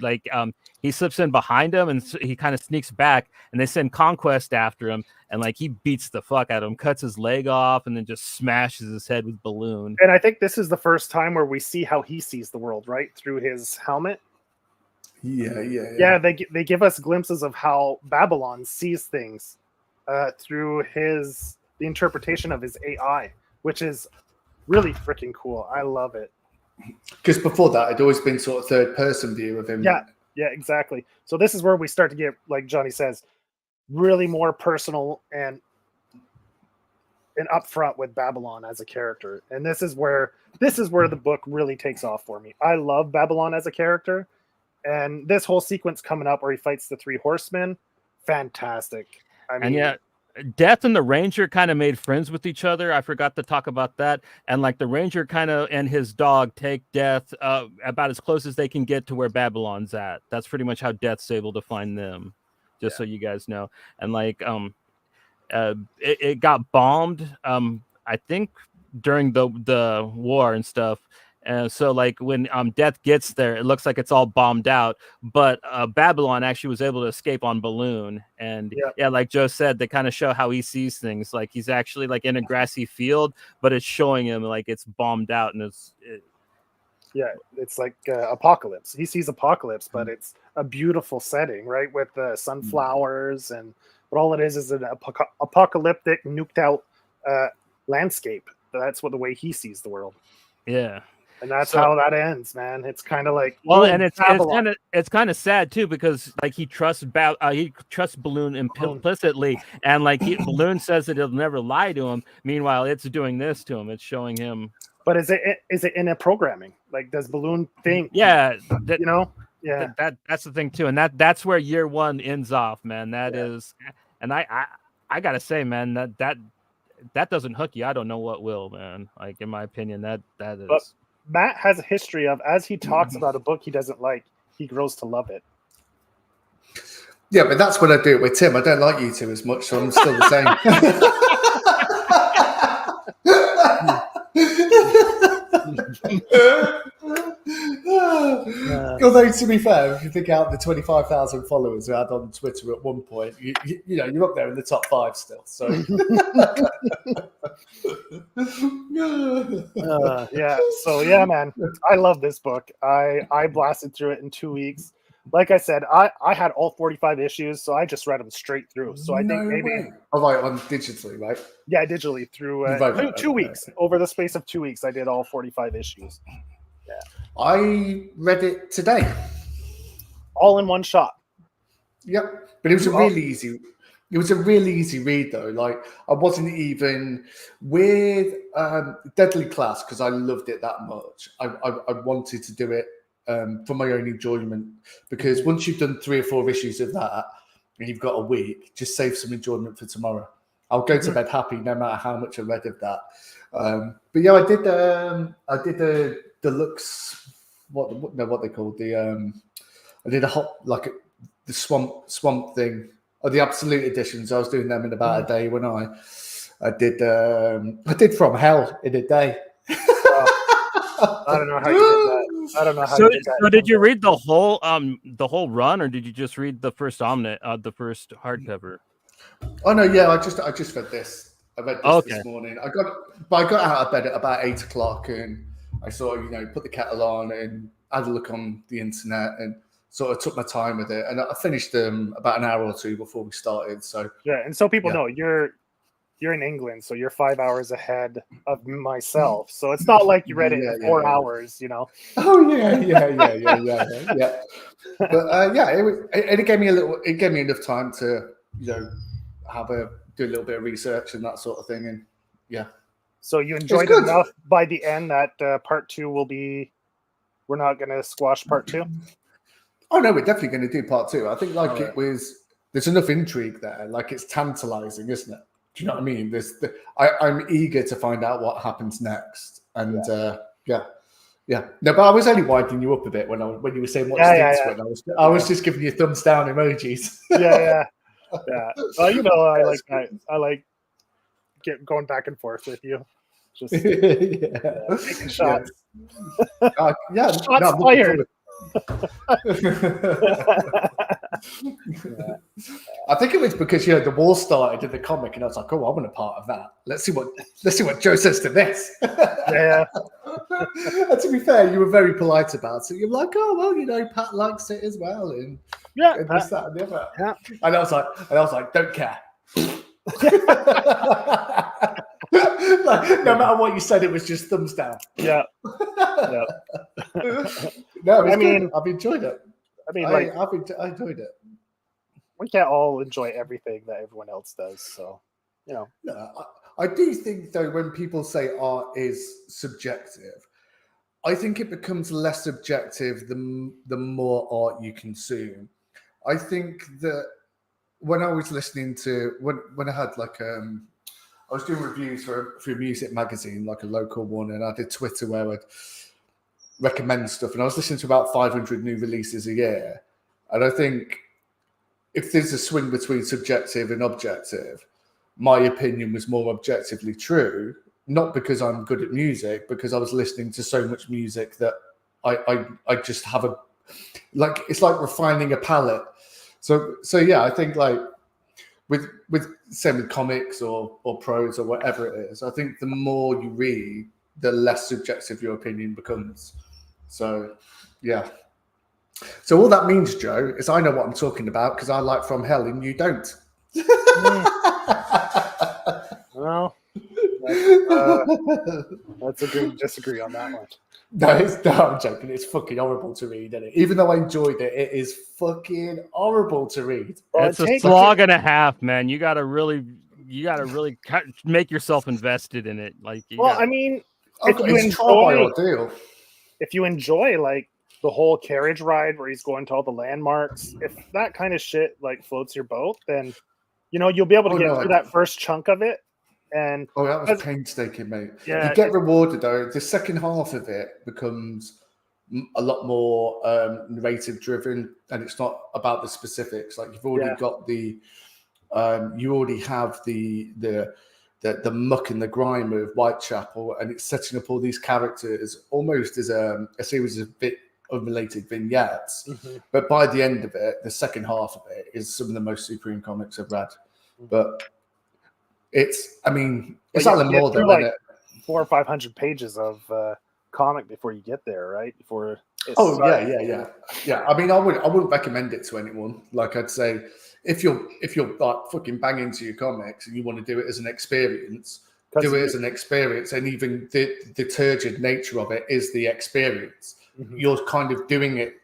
he slips in behind him, and he kind of sneaks back, and they send Conquest after him, and like he beats the fuck out of him, cuts his leg off, and then just smashes his head with Balloon. And I think this is the first time where we see how he sees the world, right, through his helmet. Yeah, they give us glimpses of how Babylon sees things through the interpretation of his AI, which is really freaking cool. I love it. Because before that, it'd always been sort of third-person view of him. Yeah, exactly. So this is where we start to get, like Johnny says, really more personal, and and upfront with Babylon as a character, and this is where the book really takes off for me. I love Babylon as a character, and this whole sequence coming up where he fights the 3 horsemen, fantastic. I mean, And yeah, Death and the Ranger kind of made friends with each other. I forgot to talk about that. And like the Ranger kind of and his dog take Death about as close as they can get to where Babylon's at. That's pretty much how Death's able to find them, just so you guys know. And like it got bombed I think during the war and stuff. And so like when Death gets there, it looks like it's all bombed out, but Babylon actually was able to escape on balloon. And yeah, like Joe said, they kind of show how he sees things. Like he's actually like in a grassy field, but it's showing him like it's bombed out, and it's like apocalypse. He sees apocalypse, but it's a beautiful setting, right, with the sunflowers, and but all it is an apocalyptic, nuked out landscape. That's what the way he sees the world. Yeah. And that's how that ends, man. It's kind of like, well, and it's kind of sad too, because like he trusts Balloon implicitly, and like Balloon says that he'll never lie to him. Meanwhile, it's doing this to him. It's showing him. But is it in a programming? Like, does Balloon think? Yeah, yeah. That's the thing too, and that's where year 1 ends off, man. That is, and I gotta say, man, that doesn't hook you. I don't know what will, man. Like in my opinion, that is. But Matt has a history of, as he talks about a book he doesn't like, he grows to love it. Yeah, but that's when I do it with Tim. I don't like you two as much, so I'm still the same. Although, to be fair, if you think out the 25,000 followers we had on Twitter at one point, you know, you're up there in the top 5 still. So, So man, I love this book. I blasted through it in 2 weeks. Like I said, I had all 45 issues, so I just read them straight through. So I think maybe on digitally, right? Yeah, digitally through 2 weeks. Okay. Over the space of 2 weeks, I did all 45 issues. Yeah, I read it today, all in one shot. Yep, but it was a really easy. It was a really easy read, though. Like, I wasn't even with Deadly Class because I loved it that much. I wanted to do it for my own enjoyment, because once you've done 3 or 4 issues of that and you've got a week, just save some enjoyment for tomorrow. I'll go to bed happy no matter how much I read of that. But yeah, I did a deluxe. What they called the I did the swamp thing. Or the absolute editions. I was doing them in about a day when I did From Hell in a day. I don't know how you did that. I don't know how you did that. So did you read the whole run, or did you just read the first the first hardcover? Oh no, yeah, I just read this. I read this this morning. I got out of bed at about 8 o'clock, and I sort of put the kettle on and had a look on the internet and sort of took my time with it, and I finished them about an hour or 2 before we started. So yeah, and so people know you're in England, so you're 5 hours ahead of myself. So it's not like you read it in 4 hours, Oh yeah. But it gave me enough time to do a little bit of research and that sort of thing, and yeah. So you enjoyed it enough by the end that part 2 will be. We're not going to squash part 2. Oh no, we're definitely going to do part 2. I think there's enough intrigue there. Like, it's tantalizing, isn't it? Do you know what I mean? I'm eager to find out what happens next. And yeah. No, but I was only winding you up a bit when you were saying what's I was just giving you thumbs down emojis. Yeah. Well, I like that. I like going back and forth with you. Just taking shots. Shots fired. I think it was because the war started in the comic, and I was like, "Oh, I want a part of that. Let's see what Joe says to this." Yeah. And to be fair, you were very polite about it. You're like, "Oh, well, Pat likes it as well," and this, that, and the other. Yeah. And I was like, "Don't care." Like, no matter what you said, it was just thumbs down. Yeah. No, I've enjoyed it. I enjoyed it. We can't all enjoy everything that everyone else does, so No, I do think though when people say art is subjective, I think it becomes less subjective the more art you consume. I think that when I was listening to when I had like I was doing reviews for a music magazine, like a local one, and I did Twitter where I'd recommend stuff, and I was listening to about 500 new releases a year. And I think if there's a swing between subjective and objective, my opinion was more objectively true, not because I'm good at music, because I was listening to so much music that I just have it's like refining a palate. So yeah, I think like with same with comics or prose or whatever it is, I think the more you read, the less subjective your opinion becomes. So yeah. So all that means, Joe, is I know what I'm talking about because I like From Hell and you don't. Well, let's disagree on that one. No, I'm joking. It's fucking horrible to read, isn't it? Even though I enjoyed it, it is fucking horrible to read. Well, it's a slog and a half, man. You gotta really make yourself invested in it. Like, I mean, if you enjoy like the whole carriage ride where he's going to all the landmarks, if that kind of shit like floats your boat, then you'll be able to get through that first chunk of it. And that was painstaking, mate. Yeah, you get rewarded though. The second half of it becomes a lot more narrative driven, and it's not about the specifics. Like you've already got the, you already have the muck and the grime of Whitechapel, and it's setting up all these characters almost as a series of bit unrelated vignettes. Mm-hmm. But by the end of it, the second half of it is some of the most supreme comics I've read. But it's Alan Moore, though, like isn't it? 400 or 500 pages of comic before you get there, right? Before. Yeah. I mean, I wouldn't recommend it to anyone. Like I'd say, if you're like fucking banging to your comics and you want to do it as an experience, do it as an experience. And even the turgid nature of it is the experience. Mm-hmm. You're kind of doing it.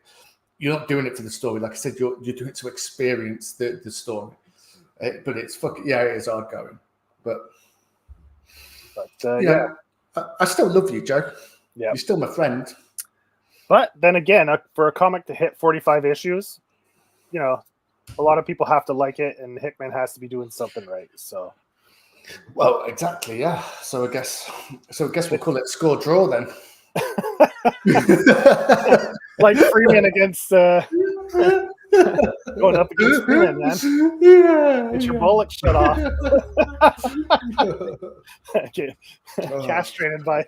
You're not doing it for the story. Like I said, you're doing it to experience the story. But it's it is hard going. But I still love you, Joe. Yeah, you're still my friend. But then again, for a comic to hit 45 issues, a lot of people have to like it, and Hickman has to be doing something right. So, well, exactly, yeah. So I guess we'll call it score draw then. Like Freeman against. Going up against Freeman, man. Get your bullet shut off. Castrated by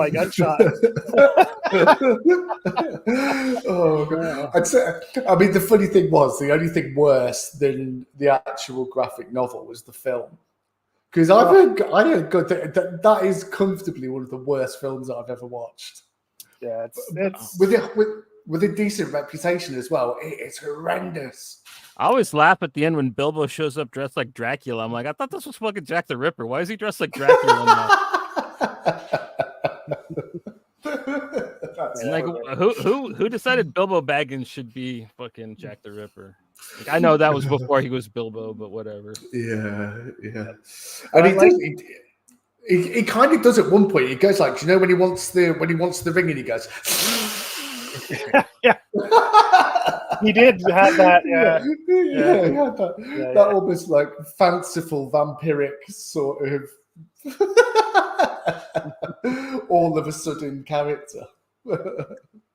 gunshot. Oh, God. I'd say, I mean, the funny thing was, the only thing worse than the actual graphic novel was the film. Because I heard good that is comfortably one of the worst films that I've ever watched. Yeah, it's with a decent reputation as well. It's horrendous. I always laugh at the end when Bilbo shows up dressed like Dracula. I'm like, I thought this was fucking Jack the Ripper. Why is he dressed like Dracula now? Like, who decided Bilbo Baggins should be fucking Jack the Ripper? Like, I know that was before he was Bilbo, but whatever. Yeah. And he kind of does at one point. He goes like, when he wants the ring, and he goes. Yeah. He did have that. Yeah. He had that almost like fanciful vampiric sort of all of a sudden character.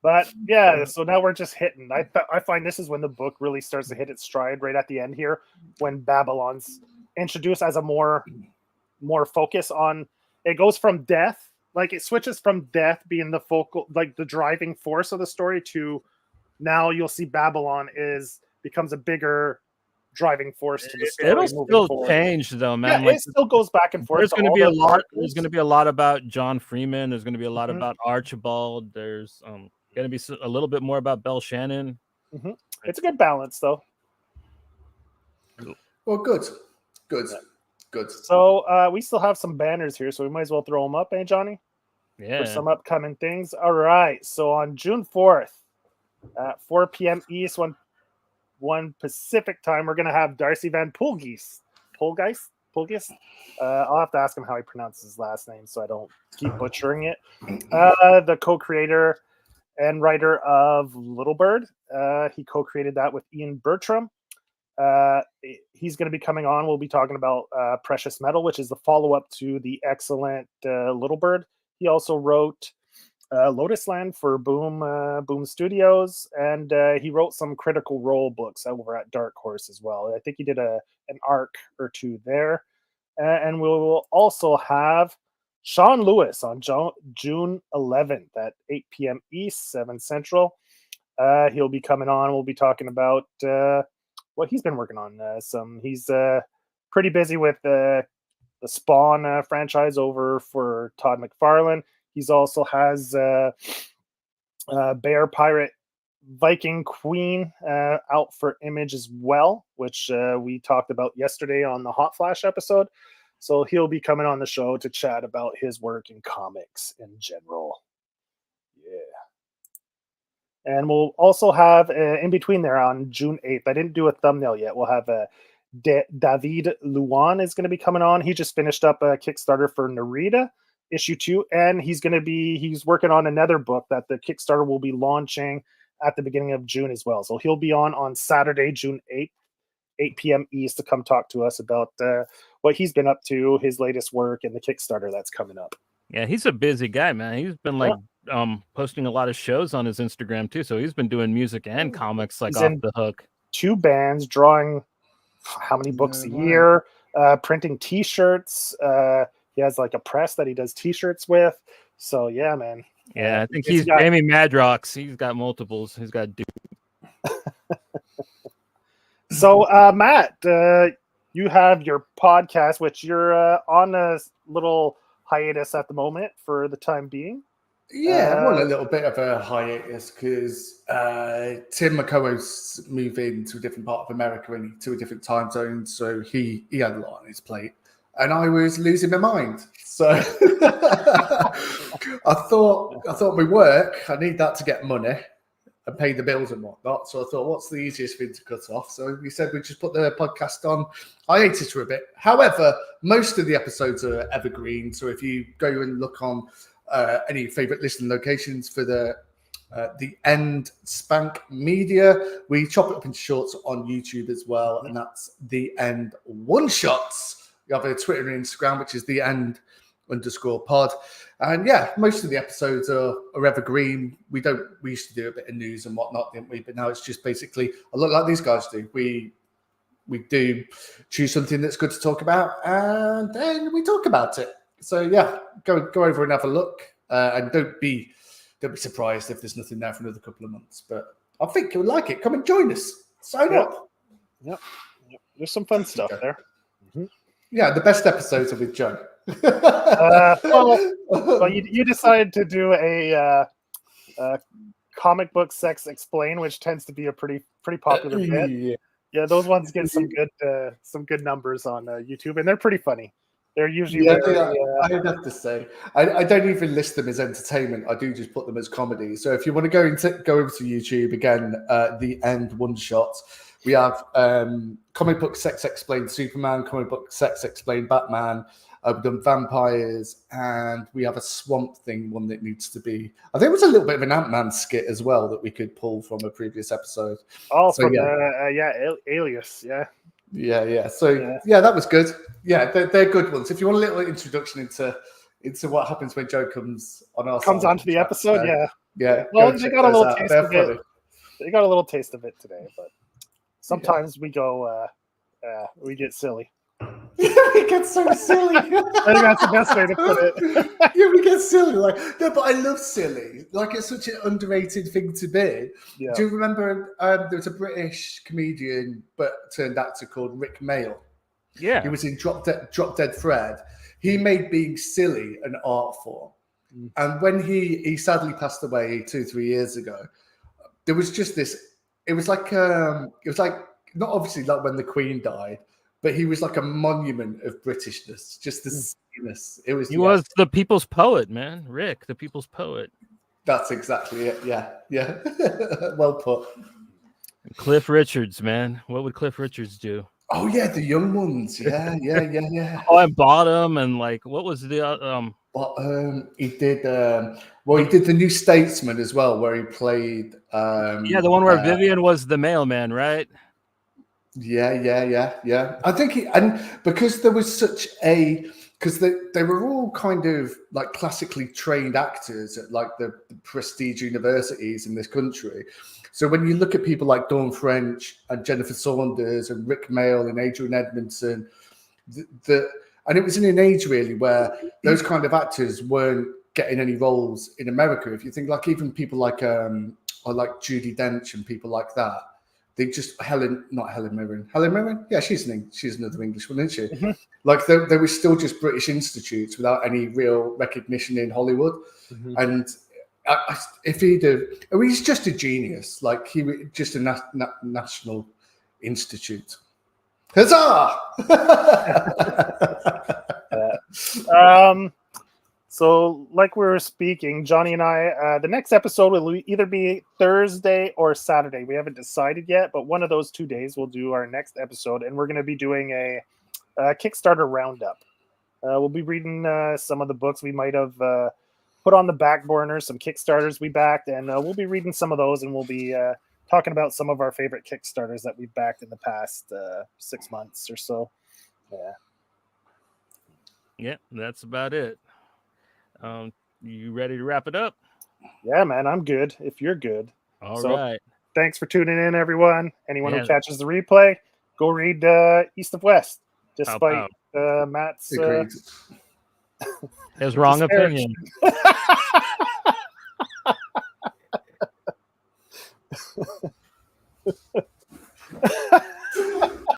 But yeah, so now we're just hitting. I find this is when the book really starts to hit its stride right at the end here, when Babylon's introduced as a more focus on. It goes from death. Like it switches from death being the focal, like the driving force of the story, to now you'll see Babylon becomes a bigger driving force to the story. It'll still change though, man. Yeah, it still goes back and forth. There's going to be a lot. There's going to be a lot about John Freeman. There's going to be a lot about Archibald. There's going to be a little bit more about Belle Shannon. Mm-hmm. It's a good balance though. Well, good. So we still have some banners here, so we might as well throw them up, Johnny? Yeah. For some upcoming things. All right. So on June 4th at 4 p.m. East, 1 Pacific time, we're going to have Darcy Van Poelgeest. Pulgis. I'll have to ask him how he pronounces his last name so I don't keep butchering it. The co-creator and writer of Little Bird. He co-created that with Ian Bertram. He's going to be coming on. We'll be talking about Precious Metal, which is the follow-up to the excellent Little Bird. He also wrote Lotus Land for Boom Studios, and he wrote some Critical Role books over at Dark Horse as well. I think he did an arc or two there. And we will also have Sean Lewis on June 11th at 8 p.m. East, 7 Central. He'll be coming on. We'll be talking about what he's been working on. He's pretty busy with the Spawn franchise over for Todd McFarlane. He's also has Bear Pirate Viking Queen out for Image as well, which we talked about yesterday on the Hot Flash episode. So he'll be coming on the show to chat about his work in comics in general. Yeah. And we'll also have, in between there on June 8th, I didn't do a thumbnail yet, we'll have David Luan is going to be coming on. He just finished up a Kickstarter for Narita issue 2, and he's working on another book that the Kickstarter will be launching at the beginning of June as well. So he'll be on Saturday, June 8th, 8 p.m. East, to come talk to us about what he's been up to, his latest work, and the Kickstarter that's coming up. Yeah, he's a busy guy, man. He's been posting a lot of shows on his Instagram too. So he's been doing music and comics He's off the hook. 2 bands, drawing how many books a year, printing T-shirts. He has like a press that he does T-shirts with. So yeah, man. Yeah, I think he's Jamie Madrox. He's got multiples. He's got So Matt, you have your podcast, which you're on a little hiatus at the moment for the time being. Yeah, I'm on a little bit of a hiatus because Tim McCoy's moving to a different part of America and to a different time zone, so he had a lot on his plate, and I was losing my mind. So I thought my work, I need that to get money and pay the bills and whatnot. So I thought, what's the easiest thing to cut off? So we said we'd just put the podcast on hiatus for a bit. However, most of the episodes are evergreen, so if you go and look on any favorite listening locations for the End Spank Media, we chop it up into shorts on YouTube as well, and that's the End One Shots. We have a Twitter and Instagram, which is the End_pod, and yeah, most of the episodes are evergreen. We used to do a bit of news and whatnot, didn't we? But now it's just basically a lot like these guys do. We do choose something that's good to talk about, and then we talk about it. So yeah, go over and have a look, and don't be surprised if there's nothing there for another couple of months. But I think you'll like it. Come and join us. Sign up. Yep. There's some fun stuff there. Mm-hmm. Yeah, the best episodes are with Joe. Well, you decided to do a comic book sex explain, which tends to be a pretty popular bit. Yeah, those ones get some good numbers on YouTube, and they're pretty funny. They're usually I'd have to say I don't even list them as entertainment. I do just put them as comedy. So if you want to go over to YouTube again, the End One Shots, we have comic book sex explained Superman, comic book sex explained Batman. We've done vampires, and we have a Swamp Thing one that needs to be. I think it was a little bit of an Ant-Man skit as well that we could pull from a previous episode. Oh, so, from Alias, yeah. Yeah. So yeah, that was good. Yeah, they're good ones. If you want a little introduction into what happens when Joe comes on onto the episode, yeah. Well, they got a little taste of it. They got a little taste of it today, but sometimes we go, we get silly. We get so silly. I think that's the best way to put it. Yeah, we get silly. No, but I love silly. It's such an underrated thing to be. Yeah. Do you remember there was a British comedian but turned actor called Rick Mail? Yeah. He was in Drop Dead Fred. He made being silly an art form. And when he sadly passed away 2-3 years ago, there was just this. It was like not obviously like when the Queen died, but he was like a monument of Britishness, just the silliness. He was the people's poet, man. Rick, the people's poet. That's exactly it. Yeah. Well put. Cliff Richards, man. What would Cliff Richards do? Oh yeah, the young ones. Yeah. Oh, I bought them, and like, what was the But he did. He did the New Statesman as well, where he played. the one where Vivian was the mailman, right? Yeah. I think and because there was such a because they were all kind of like classically trained actors at like the prestige universities in this country. So when you look at people like Dawn French and Jennifer Saunders and Rick Mayall and Adrian Edmondson, and it was in an age really where those kind of actors weren't getting any roles in America. If you think like even people like or like Judi Dench and people like that, they just Helen Mirren. Yeah, she's another English one, isn't she? Mhm. Like they were still just British institutes without any real recognition in Hollywood. Mhm. And if he's just a genius. Like he was just a national institute. Huzzah! So, like we were speaking, Johnny and I, the next episode will either be Thursday or Saturday. We haven't decided yet, but one of those 2 days we'll do our next episode, and we're going to be doing a Kickstarter roundup. We'll be reading some of the books we might have put on the back burner, some Kickstarters we backed, and we'll be reading some of those, and we'll be talking about some of our favorite Kickstarters that we've backed in the past 6 months or so. Yeah, that's about it. You ready to wrap it up? Yeah, man, I'm good. If you're good. All right. Thanks for tuning in, everyone. Anyone who catches the replay, go read East of West. Despite Matt's his wrong opinion.